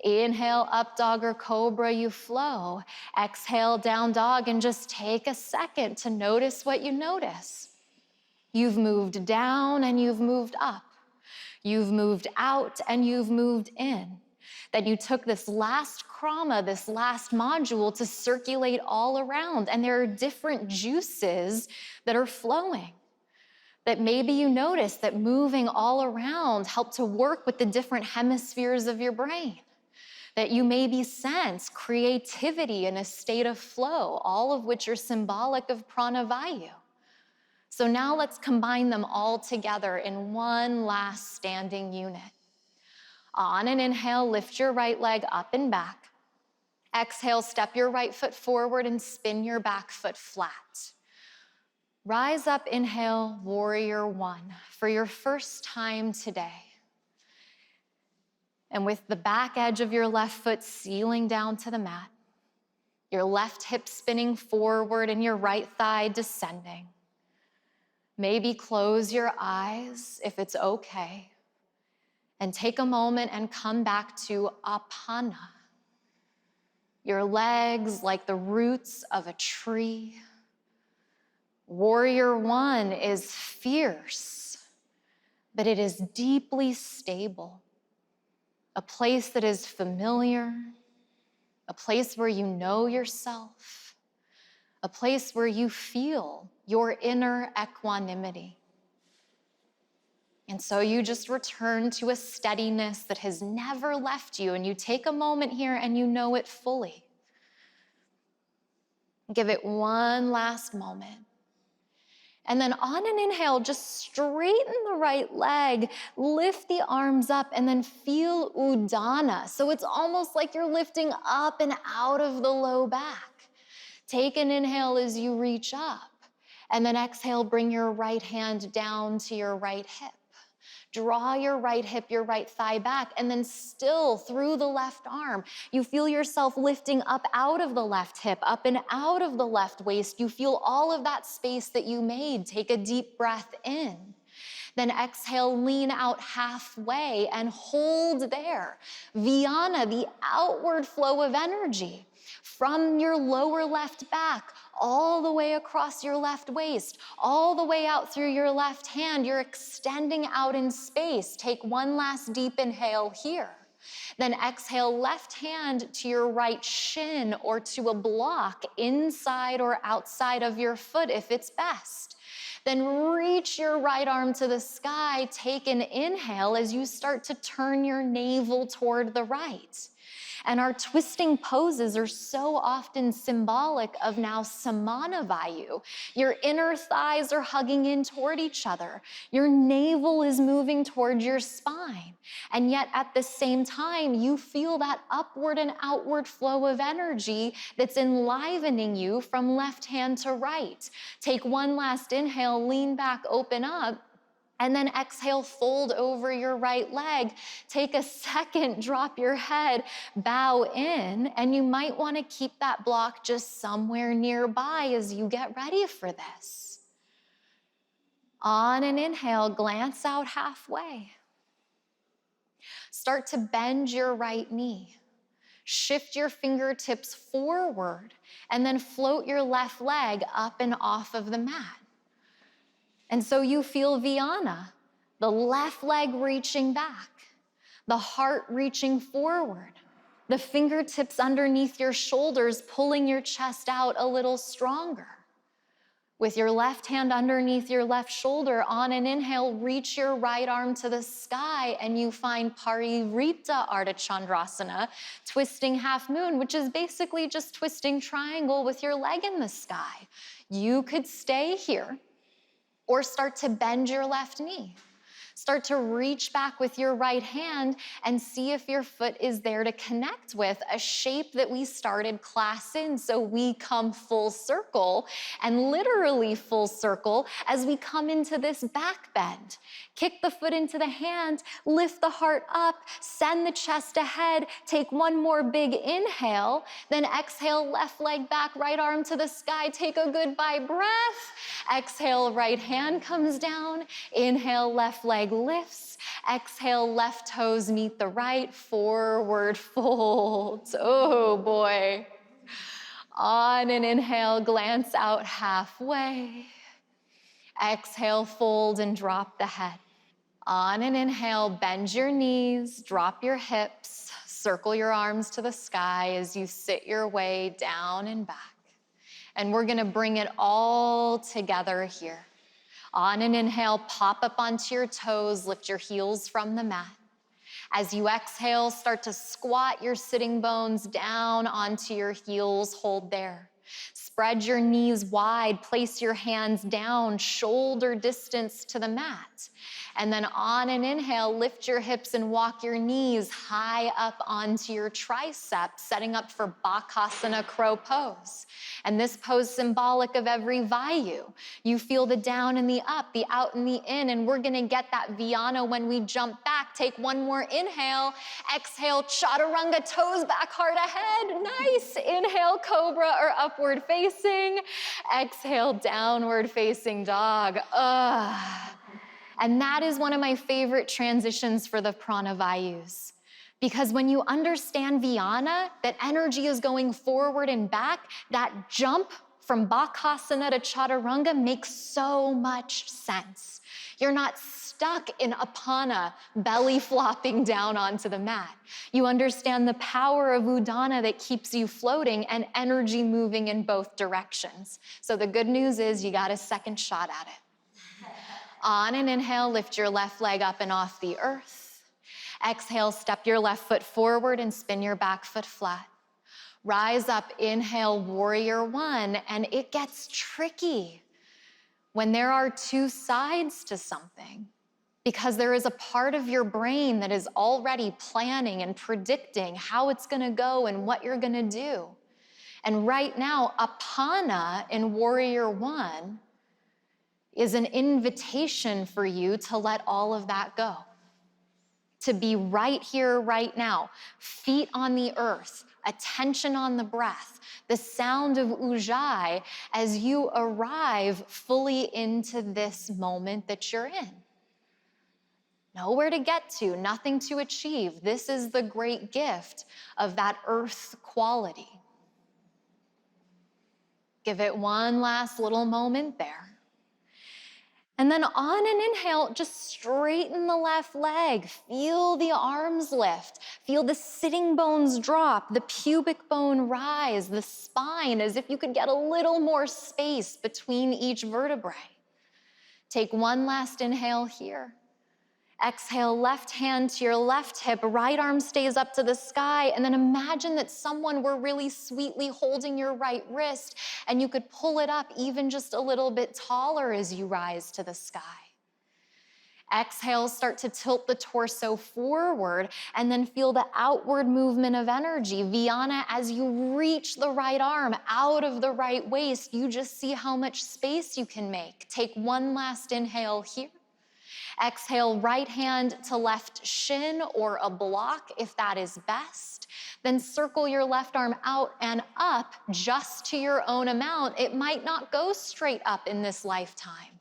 Inhale, up dog or cobra, you flow. Exhale, down dog, and just take a second to notice what you notice. You've moved down and you've moved up. You've moved out and you've moved in. That you took this last krama, this last module, to circulate all around, and there are different juices that are flowing. That maybe you notice that moving all around helped to work with the different hemispheres of your brain. That you maybe sense creativity in a state of flow, all of which are symbolic of Prana Vayu. So now let's combine them all together in one last standing unit. On an inhale, lift your right leg up and back. Exhale, step your right foot forward and spin your back foot flat. Rise up, inhale, warrior one, for your first time today. And with the back edge of your left foot sealing down to the mat, your left hip spinning forward and your right thigh descending. Maybe close your eyes if it's okay, and take a moment and come back to Apana. Your legs like the roots of a tree. Warrior one is fierce, but it is deeply stable. A place that is familiar, a place where you know yourself, a place where you feel your inner equanimity. And so you just return to a steadiness that has never left you, and you take a moment here and you know it fully. Give it one last moment. And then on an inhale, just straighten the right leg, lift the arms up, and then feel Udana. So it's almost like you're lifting up and out of the low back. Take an inhale as you reach up, and then exhale, bring your right hand down to your right hip. Draw your right hip, your right thigh back, and then still through the left arm, you feel yourself lifting up out of the left hip, up and out of the left waist. You feel all of that space that you made. Take a deep breath in. Then exhale, lean out halfway and hold there. Vyana, the outward flow of energy from your lower left back, all the way across your left waist, all the way out through your left hand. You're extending out in space. Take one last deep inhale here. Then exhale, left hand to your right shin or to a block inside or outside of your foot if it's best. Then reach your right arm to the sky. Take an inhale as you start to turn your navel toward the right. And our twisting poses are so often symbolic of now Samana Vayu. Your inner thighs are hugging in toward each other. Your navel is moving toward your spine. And yet at the same time, you feel that upward and outward flow of energy that's enlivening you from left hand to right. Take one last inhale, lean back, open up. And then exhale, fold over your right leg. Take a second, drop your head, bow in, and you might want to keep that block just somewhere nearby as you get ready for this. On an inhale, glance out halfway. Start to bend your right knee. Shift your fingertips forward, and then float your left leg up and off of the mat. And so you feel Vyana, the left leg reaching back, the heart reaching forward, the fingertips underneath your shoulders pulling your chest out a little stronger. With your left hand underneath your left shoulder, on an inhale, reach your right arm to the sky and you find Parivrita Ardha Chandrasana, twisting half moon, which is basically just twisting triangle with your leg in the sky. You could stay here or start to bend your left knee. Start to reach back with your right hand and see if your foot is there to connect with, a shape that we started class in. So we come full circle, and literally full circle as we come into this back bend. Kick the foot into the hand, lift the heart up, send the chest ahead, take one more big inhale, then exhale, left leg back, right arm to the sky, take a goodbye breath. Exhale, right hand comes down, inhale, left leg lifts, exhale, left toes meet the right, forward fold. Oh boy. On an inhale, glance out halfway. Exhale, fold and drop the head. On an inhale, bend your knees, drop your hips, circle your arms to the sky as you sit your way down and back. And we're gonna bring it all together here. On an inhale, pop up onto your toes, lift your heels from the mat. As you exhale, start to squat your sitting bones down onto your heels, hold there. Spread your knees wide, place your hands down, shoulder distance to the mat. And then on an inhale, lift your hips and walk your knees high up onto your triceps, setting up for Bakasana crow pose. And this pose symbolic of every Vayu. You feel the down and the up, the out and the in, and we're gonna get that Vyana when we jump back. Take one more inhale, exhale, chaturanga, toes back, heart ahead. Nice. Inhale, cobra or upward facing. Exhale, downward facing dog. And that is one of my favorite transitions for the Prana Vayus. Because when you understand Vyana, that energy is going forward and back, that jump from Bakasana to Chaturanga makes so much sense. You're not stuck in Apana, belly flopping down onto the mat. You understand the power of Udana that keeps you floating and energy moving in both directions. So the good news is you got a second shot at it. On an inhale, lift your left leg up and off the earth. Exhale, step your left foot forward and spin your back foot flat. Rise up, inhale, warrior one, and it gets tricky when there are two sides to something, because there is a part of your brain that is already planning and predicting how it's gonna go and what you're gonna do. And right now, Apana in warrior one is an invitation for you to let all of that go. To be right here, right now, feet on the earth, attention on the breath, the sound of Ujjayi as you arrive fully into this moment that you're in. Nowhere to get to, nothing to achieve. This is the great gift of that earth quality. Give it one last little moment there. And then on an inhale, just straighten the left leg. Feel the arms lift. Feel the sitting bones drop, the pubic bone rise, the spine, as if you could get a little more space between each vertebrae. Take one last inhale here. Exhale, left hand to your left hip, right arm stays up to the sky, and then imagine that someone were really sweetly holding your right wrist and you could pull it up even just a little bit taller as you rise to the sky. Exhale, start to tilt the torso forward and then feel the outward movement of energy. Vyana, as you reach the right arm out of the right waist, you just see how much space you can make. Take one last inhale here. Exhale, right hand to left shin or a block if that is best. Then circle your left arm out and up just to your own amount. It might not go straight up in this lifetime.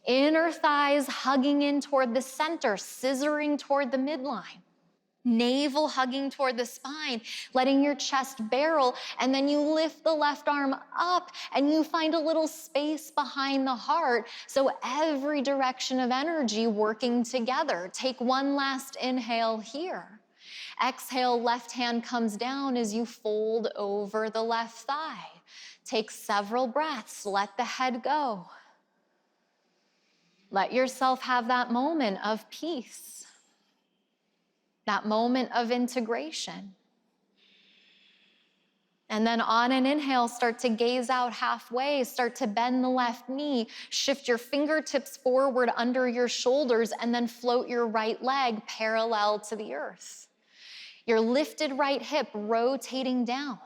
Inner thighs hugging in toward the center, scissoring toward the midline. Navel hugging toward the spine, letting your chest barrel, and then you lift the left arm up and you find a little space behind the heart. So every direction of energy working together. Take one last inhale here. Exhale, left hand comes down as you fold over the left thigh. Take several breaths, let the head go. Let yourself have that moment of peace. That moment of integration. And then on an inhale, start to gaze out halfway, start to bend the left knee, shift your fingertips forward under your shoulders, and then float your right leg parallel to the earth. Your lifted right hip rotating down,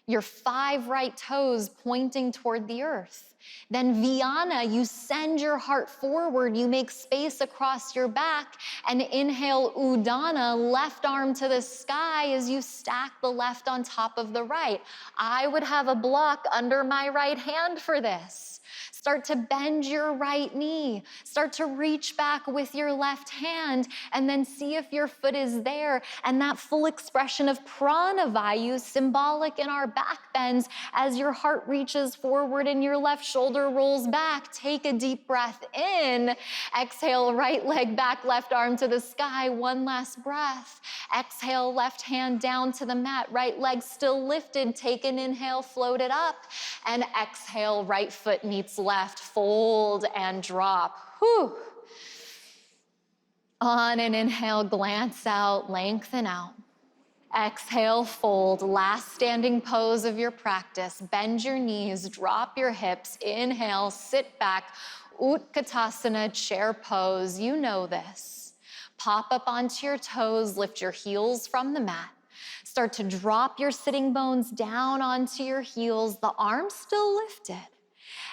your 5 right toes pointing toward the earth. Then Vyana, you send your heart forward, you make space across your back, and inhale Udana, left arm to the sky as you stack the left on top of the right. I would have a block under my right hand for this. Start to bend your right knee. Start to reach back with your left hand and then see if your foot is there. And that full expression of Prana Vayus, symbolic in our back bends, as your heart reaches forward and your left shoulder rolls back. Take a deep breath in. Exhale, right leg back, left arm to the sky. One last breath. Exhale, left hand down to the mat, right leg still lifted. Take an inhale, float it up. And exhale, right foot meets left, fold and drop. Whew. On an inhale, glance out, lengthen out. Exhale, fold, last standing pose of your practice. Bend your knees, drop your hips. Inhale, sit back, Utkatasana, chair pose. You know this. Pop up onto your toes, lift your heels from the mat. Start to drop your sitting bones down onto your heels, the arms still lifted.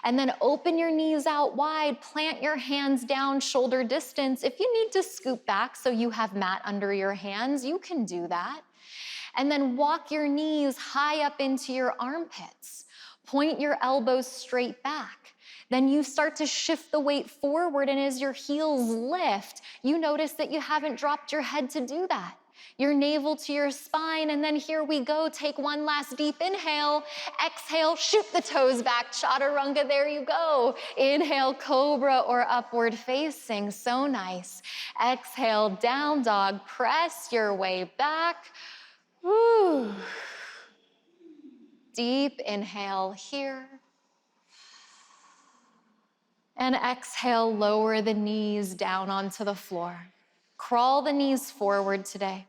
And then open your knees out wide, plant your hands down shoulder distance. If you need to scoop back so you have mat under your hands, you can do that. And then walk your knees high up into your armpits. Point your elbows straight back. Then you start to shift the weight forward, and as your heels lift, you notice that you haven't dropped your head to do that. Your navel to your spine, and then here we go. Take one last deep inhale. Exhale, shoot the toes back. Chaturanga, there you go. Inhale, cobra or upward facing. So nice. Exhale, down dog. Press your way back. Woo. Deep inhale here. And exhale, lower the knees down onto the floor. Crawl the knees forward today.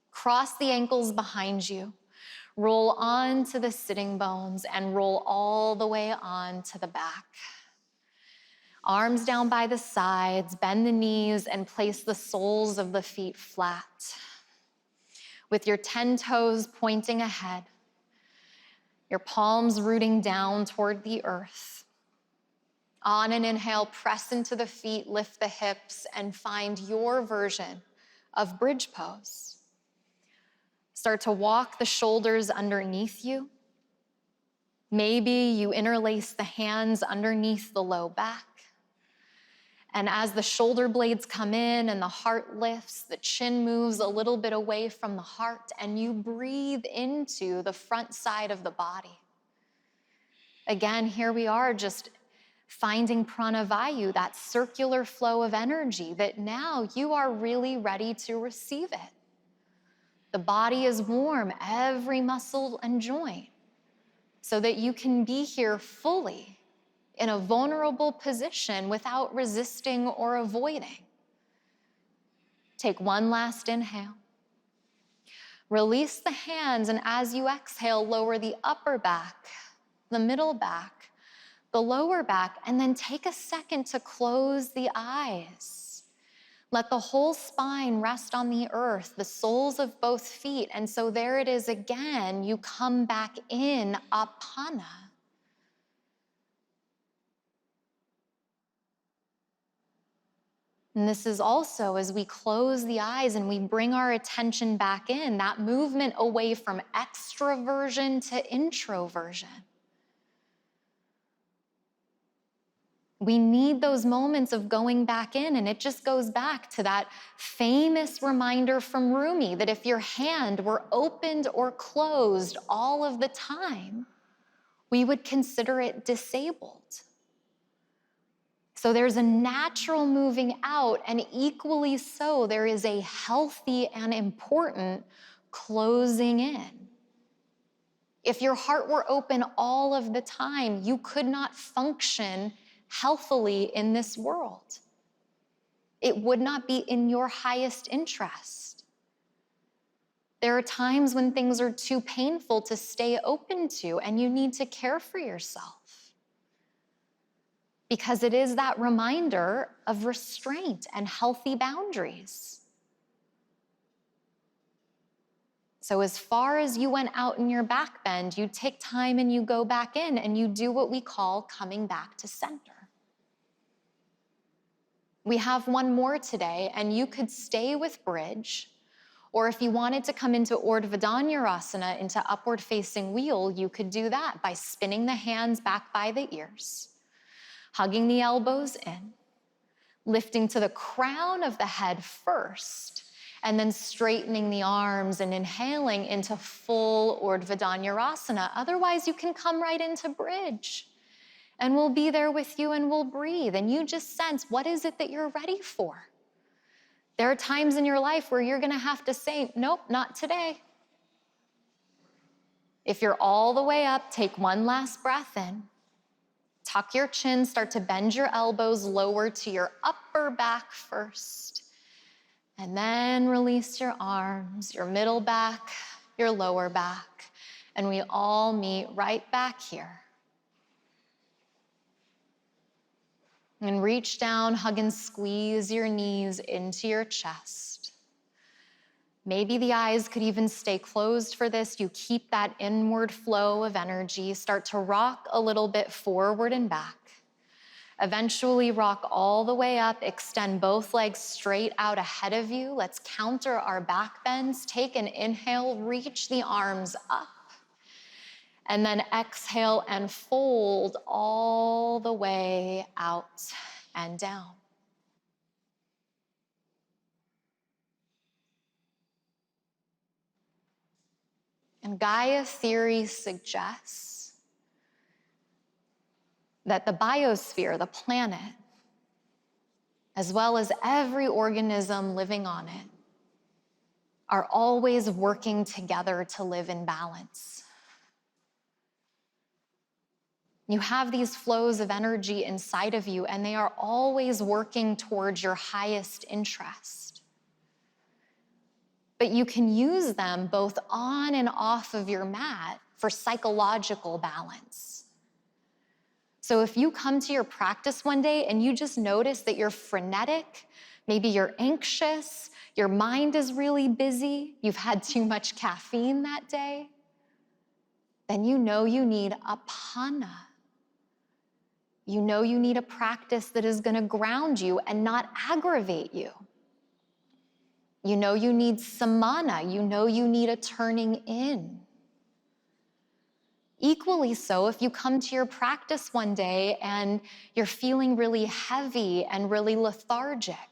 Cross the ankles behind you. Roll onto the sitting bones and roll all the way onto the back. Arms down by the sides, bend the knees and place the soles of the feet flat. With your 10 toes pointing ahead, your palms rooting down toward the earth. On an inhale, press into the feet, lift the hips, and find your version of bridge pose. Start to walk the shoulders underneath you. Maybe you interlace the hands underneath the low back. And as the shoulder blades come in and the heart lifts, the chin moves a little bit away from the heart, and you breathe into the front side of the body. Again, here we are just finding Prana Vayu, that circular flow of energy that now you are really ready to receive it. The body is warm, every muscle and joint, so that you can be here fully in a vulnerable position without resisting or avoiding. Take one last inhale. Release the hands, and as you exhale, lower the upper back, the middle back, the lower back, and then take a second to close the eyes. Let the whole spine rest on the earth, the soles of both feet, and so there it is again, you come back in Apana. And this is also, as we close the eyes and we bring our attention back in, that movement away from extroversion to introversion. We need those moments of going back in, and it just goes back to that famous reminder from Rumi that if your hand were opened or closed all of the time, we would consider it disabled. So there's a natural moving out, and equally so, there is a healthy and important closing in. If your heart were open all of the time, you could not function healthily in this world. It would not be in your highest interest. There are times when things are too painful to stay open to, and you need to care for yourself. Because it is that reminder of restraint and healthy boundaries. So as far as you went out in your backbend, you take time and you go back in and you do what we call coming back to center. We have one more today, and you could stay with bridge, or if you wanted to come into Urdhva Dhanurasana, into upward facing wheel, you could do that by spinning the hands back by the ears, hugging the elbows in, lifting to the crown of the head first, and then straightening the arms and inhaling into full Urdhva Dhanurasana. Otherwise, you can come right into bridge. And we'll be there with you and we'll breathe. And you just sense, what is it that you're ready for? There are times in your life where you're gonna have to say, nope, not today. If you're all the way up, take one last breath in. Tuck your chin, start to bend your elbows lower to your upper back first. And then release your arms, your middle back, your lower back. And we all meet right back here. And reach down, hug and squeeze your knees into your chest. Maybe the eyes could even stay closed for this. You keep that inward flow of energy. Start to rock a little bit forward and back. Eventually rock all the way up. Extend both legs straight out ahead of you. Let's counter our back bends. Take an inhale, reach the arms up. And then exhale and fold all the way out and down. And Gaia theory suggests that the biosphere, the planet, as well as every organism living on it, are always working together to live in balance. You have these flows of energy inside of you, and they are always working towards your highest interest. But you can use them both on and off of your mat for psychological balance. So if you come to your practice one day and you just notice that you're frenetic, maybe you're anxious, your mind is really busy, you've had too much caffeine that day, then you know you need apana. You know you need a practice that is going to ground you and not aggravate you. You know you need samana. You know you need a turning in. Equally so, if you come to your practice one day and you're feeling really heavy and really lethargic,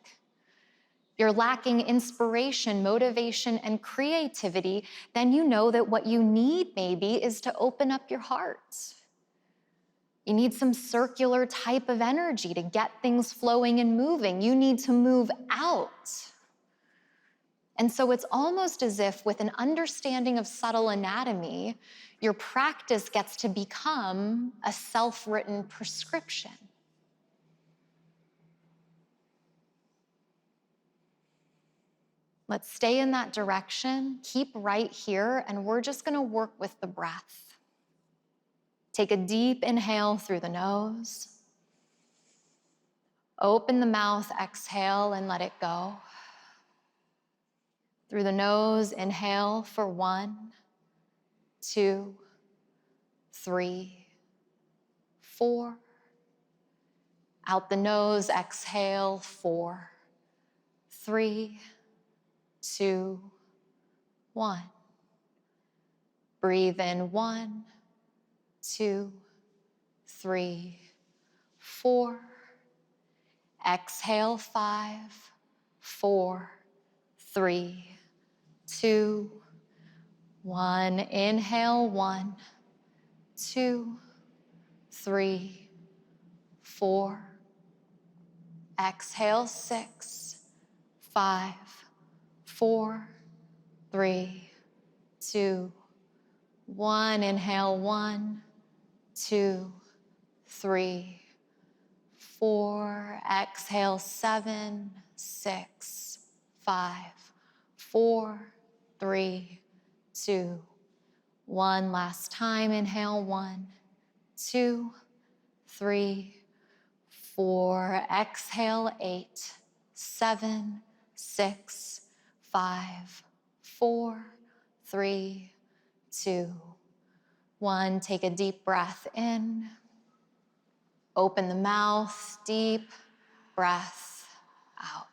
you're lacking inspiration, motivation, and creativity, then you know that what you need maybe is to open up your heart. You need some circular type of energy to get things flowing and moving. You need to move out. And so it's almost as if with an understanding of subtle anatomy, your practice gets to become a self-written prescription. Let's stay in that direction, keep right here, and we're just gonna work with the breath. Take a deep inhale through the nose. Open the mouth, exhale, and let it go. Through the nose, inhale for 1, 2, 3, 4. Out the nose, exhale, 4, 3, 2, 1. Breathe in 1, 2, 3, 4. Exhale 5, 4, 3, 2, 1. Inhale 1, 2, 3, 4. Exhale 6, 5, 4, 3, 2, 1. Inhale 1, 2, 3, 4. Exhale 7, 6, 5, 4, 3, 2, 1. Last time, inhale, 1, 2, 3, 4. Exhale, 8, 7, 6, 5, 4, 3, 2, 1. Take a deep breath in. Open the mouth, deep breath out.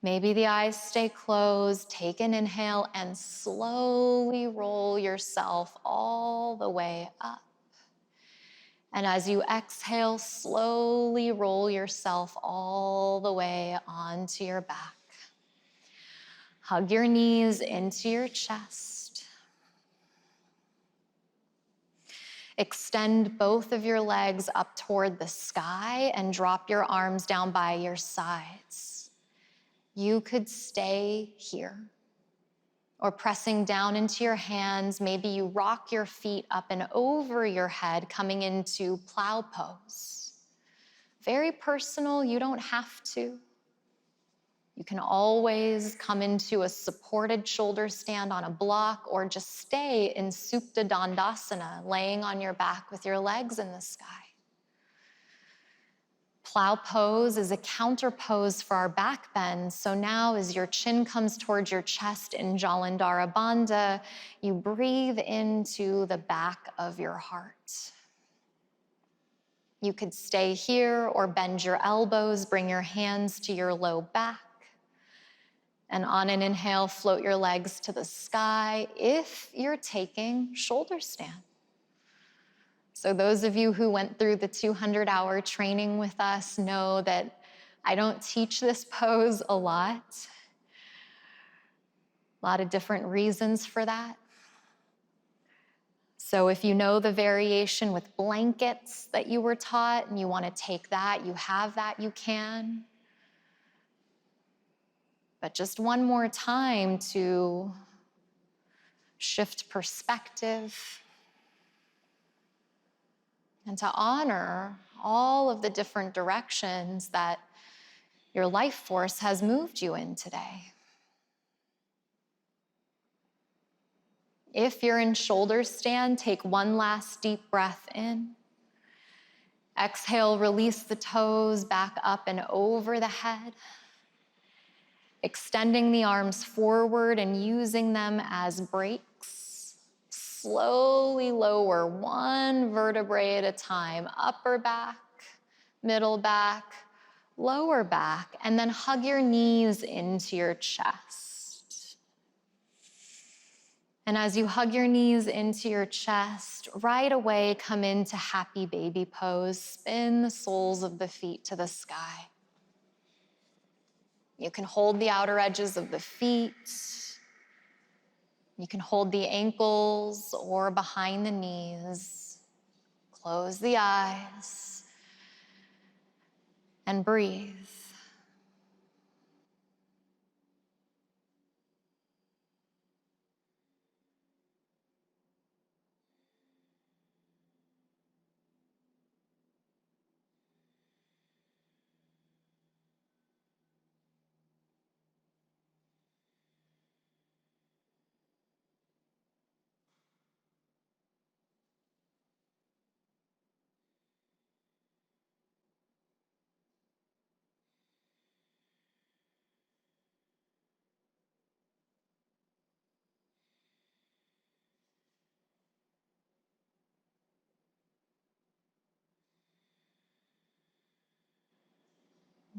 Maybe the eyes stay closed. Take an inhale and slowly roll yourself all the way up. And as you exhale, slowly roll yourself all the way onto your back. Hug your knees into your chest. Extend both of your legs up toward the sky and drop your arms down by your sides. You could stay here. Or pressing down into your hands, maybe you rock your feet up and over your head, coming into plow pose. Very personal, you don't have to. You can always come into a supported shoulder stand on a block or just stay in Supta Dandasana, laying on your back with your legs in the sky. Plow pose is a counter pose for our back bend. So now as your chin comes towards your chest in Jalandhara Bandha, you breathe into the back of your heart. You could stay here or bend your elbows, bring your hands to your low back. And on an inhale, float your legs to the sky if you're taking shoulder stand. So those of you who went through the 200-hour training with us know that I don't teach this pose a lot. A lot of different reasons for that. So if you know the variation with blankets that you were taught and you want to take that, you have that, you can. But just one more time to shift perspective and to honor all of the different directions that your life force has moved you in today. If you're in shoulder stand, take one last deep breath in. Exhale, release the toes back up and over the head. Extending the arms forward and using them as brakes. Slowly lower one vertebrae at a time. Upper back, middle back, lower back, and then hug your knees into your chest. And as you hug your knees into your chest, right away come into happy baby pose. Spin the soles of the feet to the sky. You can hold the outer edges of the feet. You can hold the ankles or behind the knees. Close the eyes and breathe.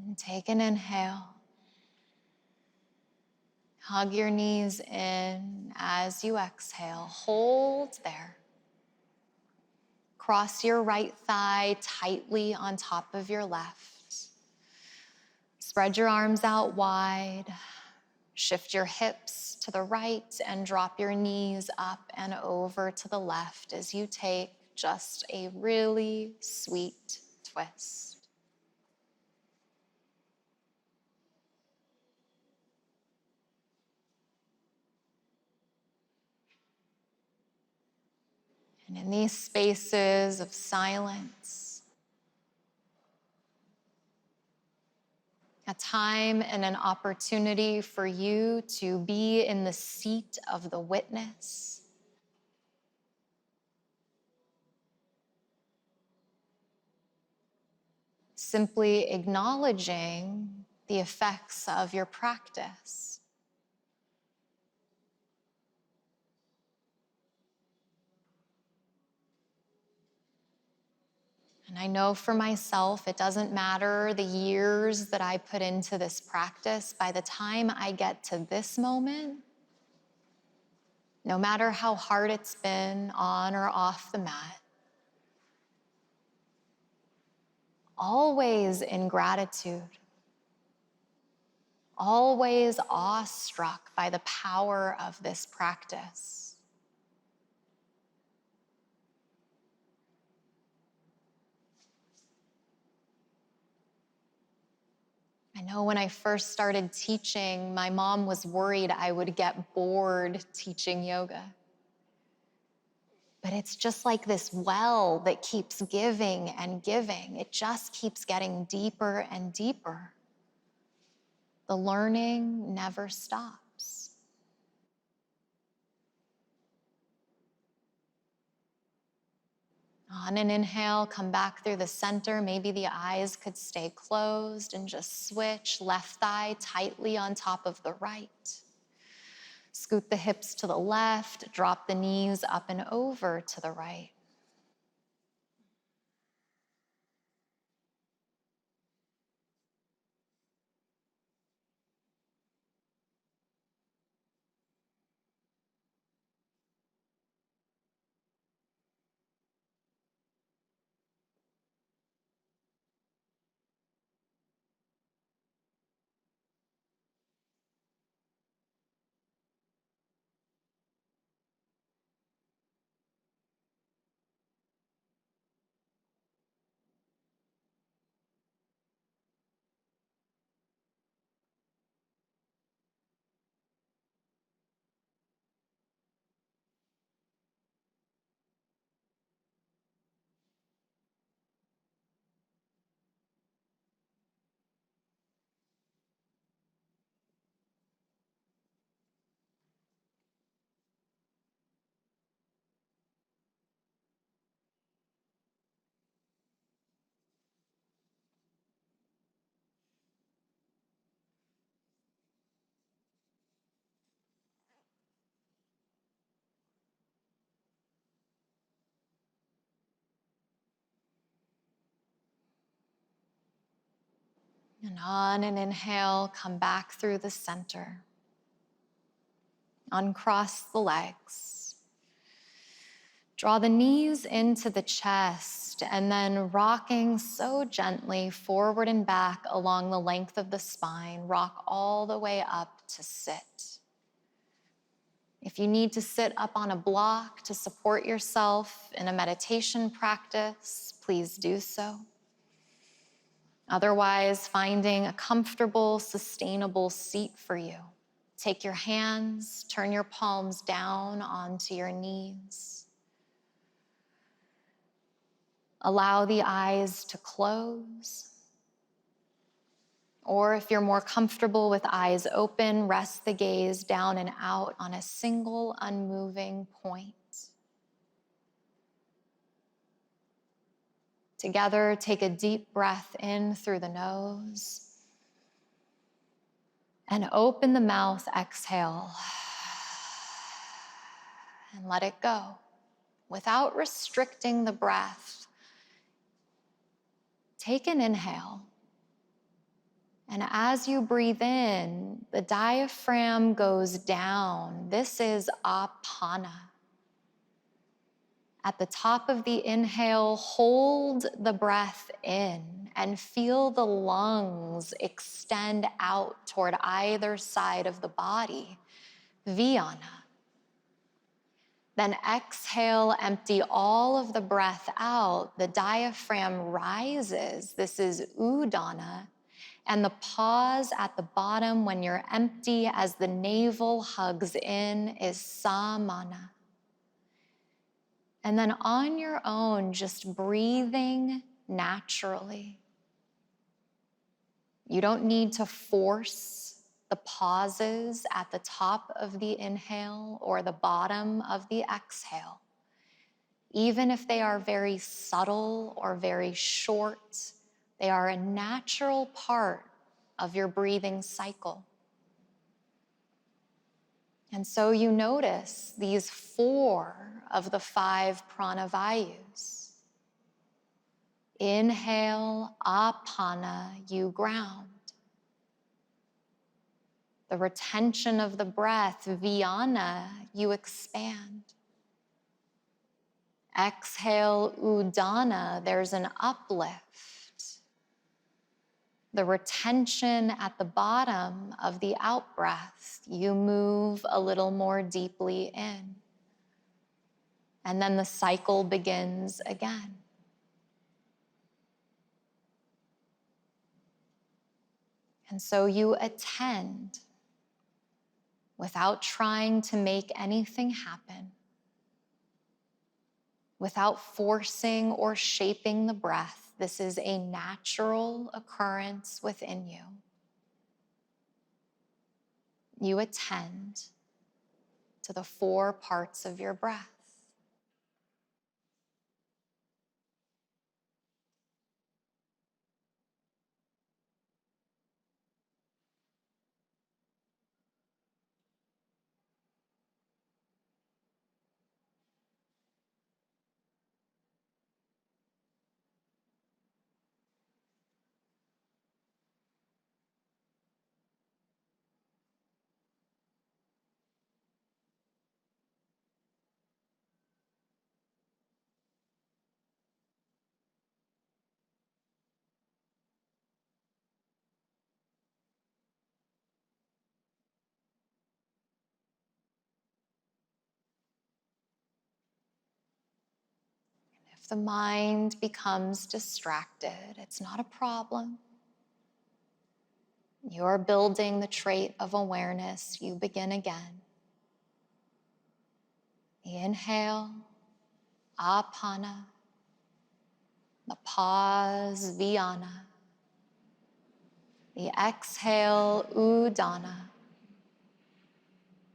And take an inhale. Hug your knees in as you exhale. Hold there. Cross your right thigh tightly on top of your left. Spread your arms out wide. Shift your hips to the right and drop your knees up and over to the left as you take just a really sweet twist. And in these spaces of silence, a time and an opportunity for you to be in the seat of the witness. Simply acknowledging the effects of your practice. And I know for myself, it doesn't matter the years that I put into this practice. By the time I get to this moment, no matter how hard it's been on or off the mat, always in gratitude, always awestruck by the power of this practice. I know when I first started teaching, my mom was worried I would get bored teaching yoga. But it's just like this well that keeps giving and giving. It just keeps getting deeper and deeper. The learning never stops. On an inhale, come back through the center. Maybe the eyes could stay closed and just switch left thigh tightly on top of the right. Scoot the hips to the left, drop the knees up and over to the right. And on an inhale, come back through the center. Uncross the legs. Draw the knees into the chest and then rocking so gently forward and back along the length of the spine, rock all the way up to sit. If you need to sit up on a block to support yourself in a meditation practice, please do so. Otherwise, finding a comfortable, sustainable seat for you. Take your hands, turn your palms down onto your knees. Allow the eyes to close. Or if you're more comfortable with eyes open, rest the gaze down and out on a single unmoving point. Together, take a deep breath in through the nose and open the mouth, exhale, and let it go without restricting the breath. Take an inhale. And as you breathe in, the diaphragm goes down. This is apana. At the top of the inhale, hold the breath in and feel the lungs extend out toward either side of the body, Vyana. Then exhale, empty all of the breath out. The diaphragm rises. This is Udana. And the pause at the bottom when you're empty as the navel hugs in is Samana. And then on your own, just breathing naturally. You don't need to force the pauses at the top of the inhale or the bottom of the exhale. Even if they are very subtle or very short, they are a natural part of your breathing cycle. And so you notice these 4 of the 5 Prana Vayus. Inhale, apana, you ground. The retention of the breath, Vyana, you expand. Exhale, Udana, there's an uplift. The retention at the bottom of the out-breath, you move a little more deeply in. And then the cycle begins again. And so you attend without trying to make anything happen, without forcing or shaping the breath. This is a natural occurrence within you. You attend to the 4 parts of your breath. If the mind becomes distracted, it's not a problem. You're building the trait of awareness. You begin again. The inhale, apana. The pause, Vyana. The exhale, Udana.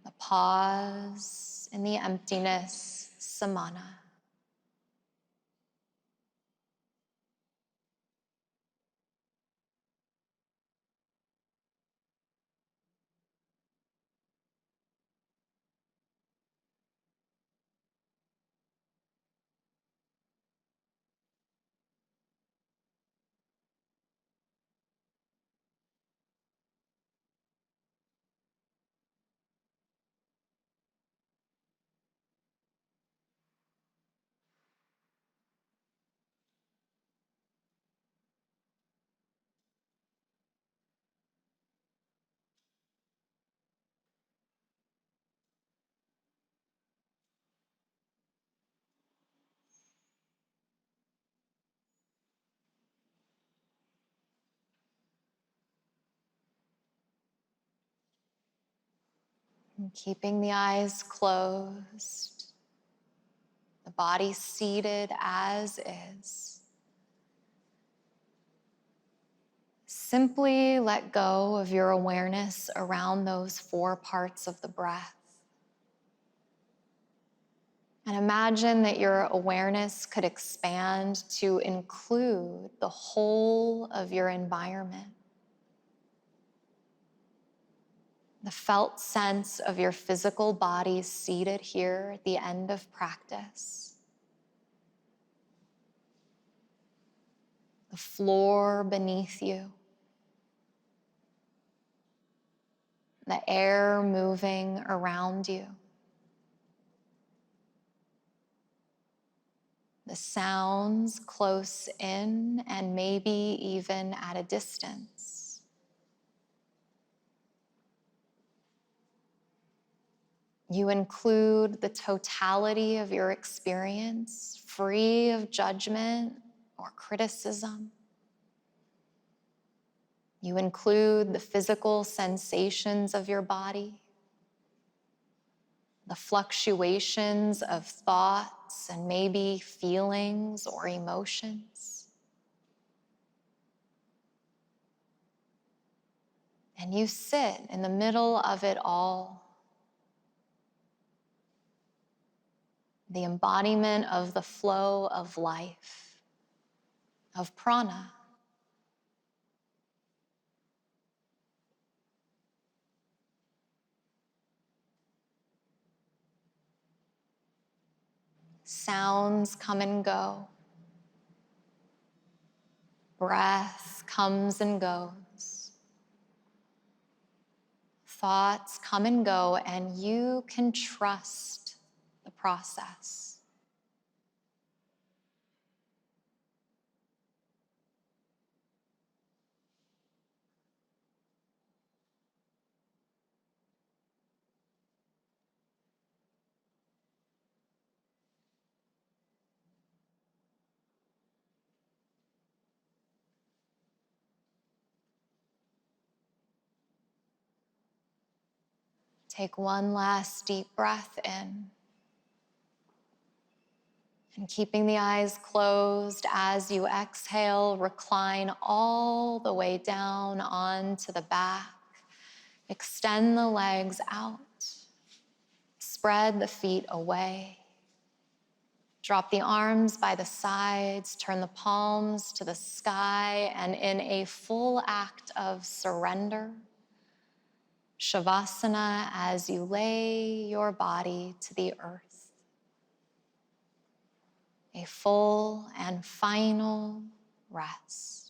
The pause in the emptiness, Samana. And keeping the eyes closed, the body seated as is. Simply let go of your awareness around those 4 parts of the breath. And imagine that your awareness could expand to include the whole of your environment. The felt sense of your physical body seated here at the end of practice. The floor beneath you. The air moving around you. The sounds close in and maybe even at a distance. You include the totality of your experience, free of judgment or criticism. You include the physical sensations of your body, the fluctuations of thoughts and maybe feelings or emotions. And you sit in the middle of it all, the embodiment of the flow of life, of prana. Sounds come and go. Breath comes and goes. Thoughts come and go, and you can trust the process. Take one last deep breath in. And keeping the eyes closed as you exhale, recline all the way down onto the back. Extend the legs out. Spread the feet away. Drop the arms by the sides, turn the palms to the sky, and in a full act of surrender, Shavasana as you lay your body to the earth. A full and final rest.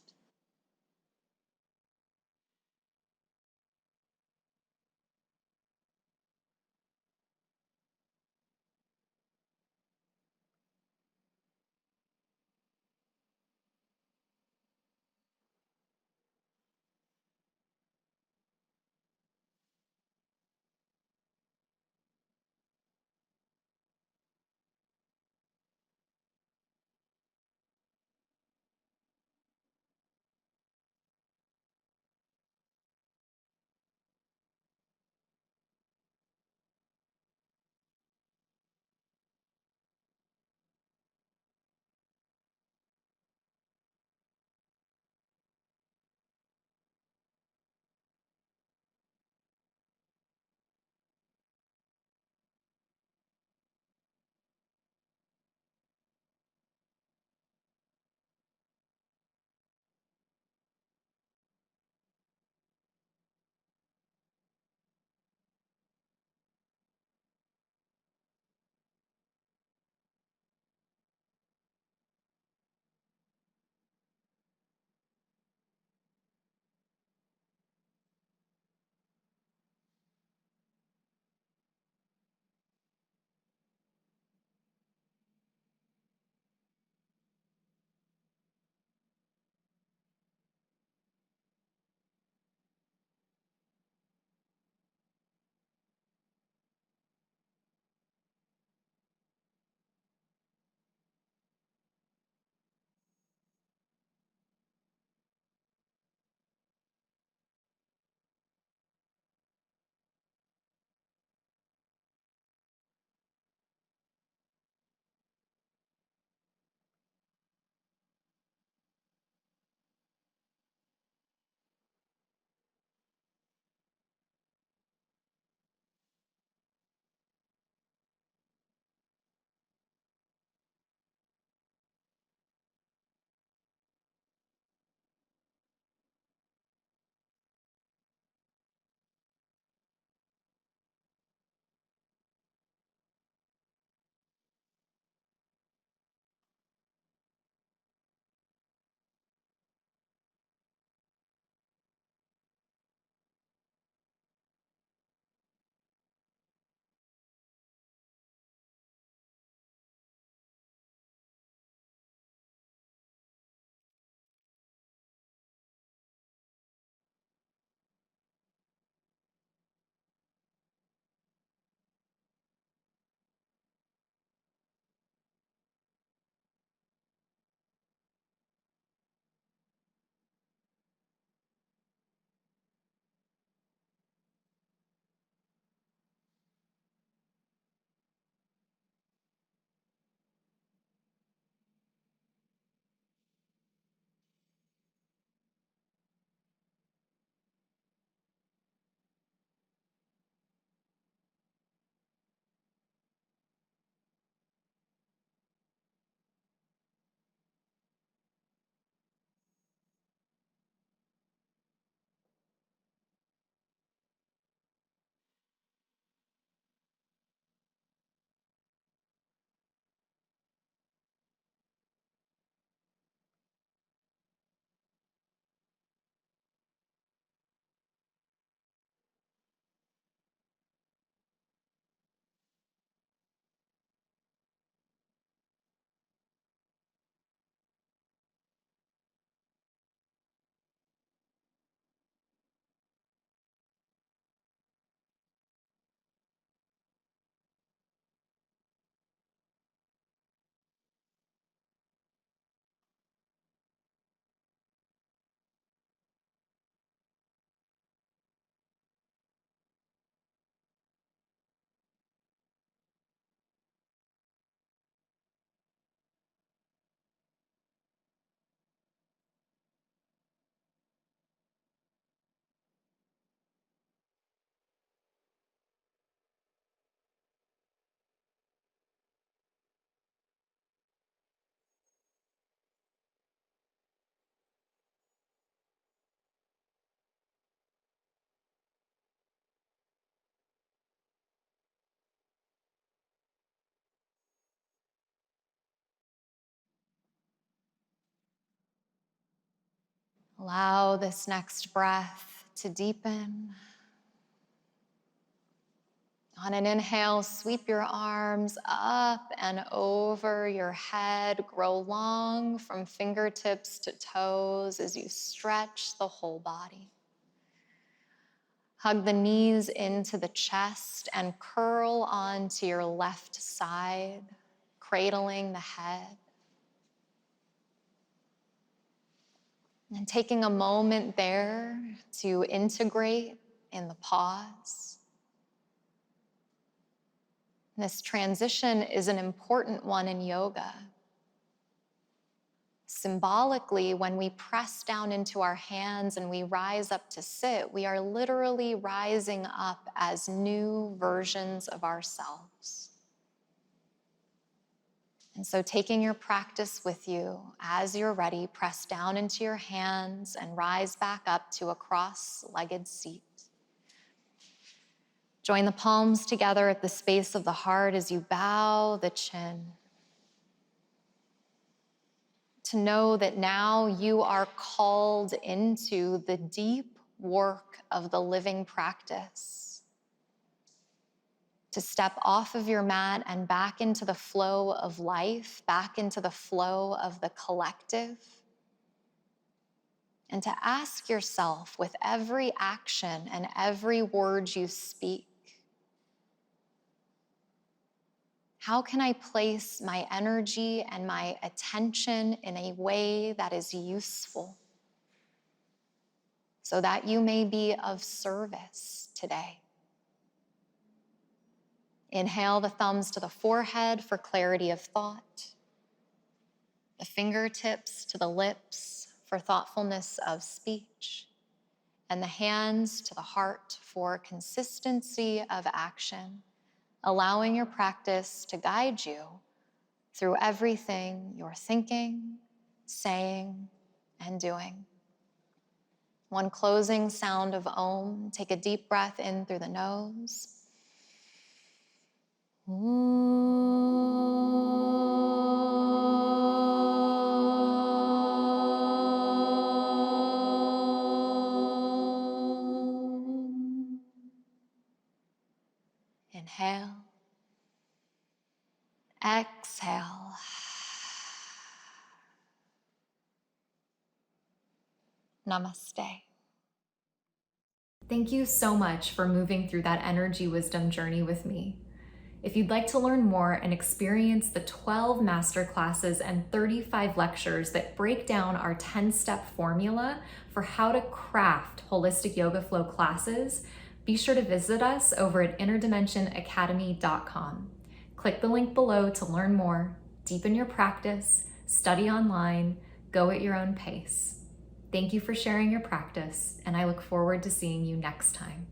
Allow this next breath to deepen. On an inhale, sweep your arms up and over your head. Grow long from fingertips to toes as you stretch the whole body. Hug the knees into the chest and curl onto your left side, cradling the head. And taking a moment there to integrate in the pause. This transition is an important one in yoga. Symbolically, when we press down into our hands and we rise up to sit, we are literally rising up as new versions of ourselves. And so taking your practice with you, as you're ready, press down into your hands and rise back up to a cross-legged seat. Join the palms together at the space of the heart as you bow the chin. To know that now you are called into the deep work of the living practice. To step off of your mat and back into the flow of life, back into the flow of the collective. And to ask yourself with every action and every word you speak, how can I place my energy and my attention in a way that is useful so that you may be of service today? Inhale the thumbs to the forehead for clarity of thought, the fingertips to the lips for thoughtfulness of speech, and the hands to the heart for consistency of action, allowing your practice to guide you through everything you're thinking, saying, and doing. One closing sound of Om. Take a deep breath in through the nose. Inhale. Exhale. Namaste. Thank you so much for moving through that energy wisdom journey with me. If you'd like to learn more and experience the 12 masterclasses and 35 lectures that break down our 10-step formula for how to craft holistic yoga flow classes, be sure to visit us over at interdimensionacademy.com. Click the link below to learn more, deepen your practice, study online, go at your own pace. Thank you for sharing your practice, and I look forward to seeing you next time.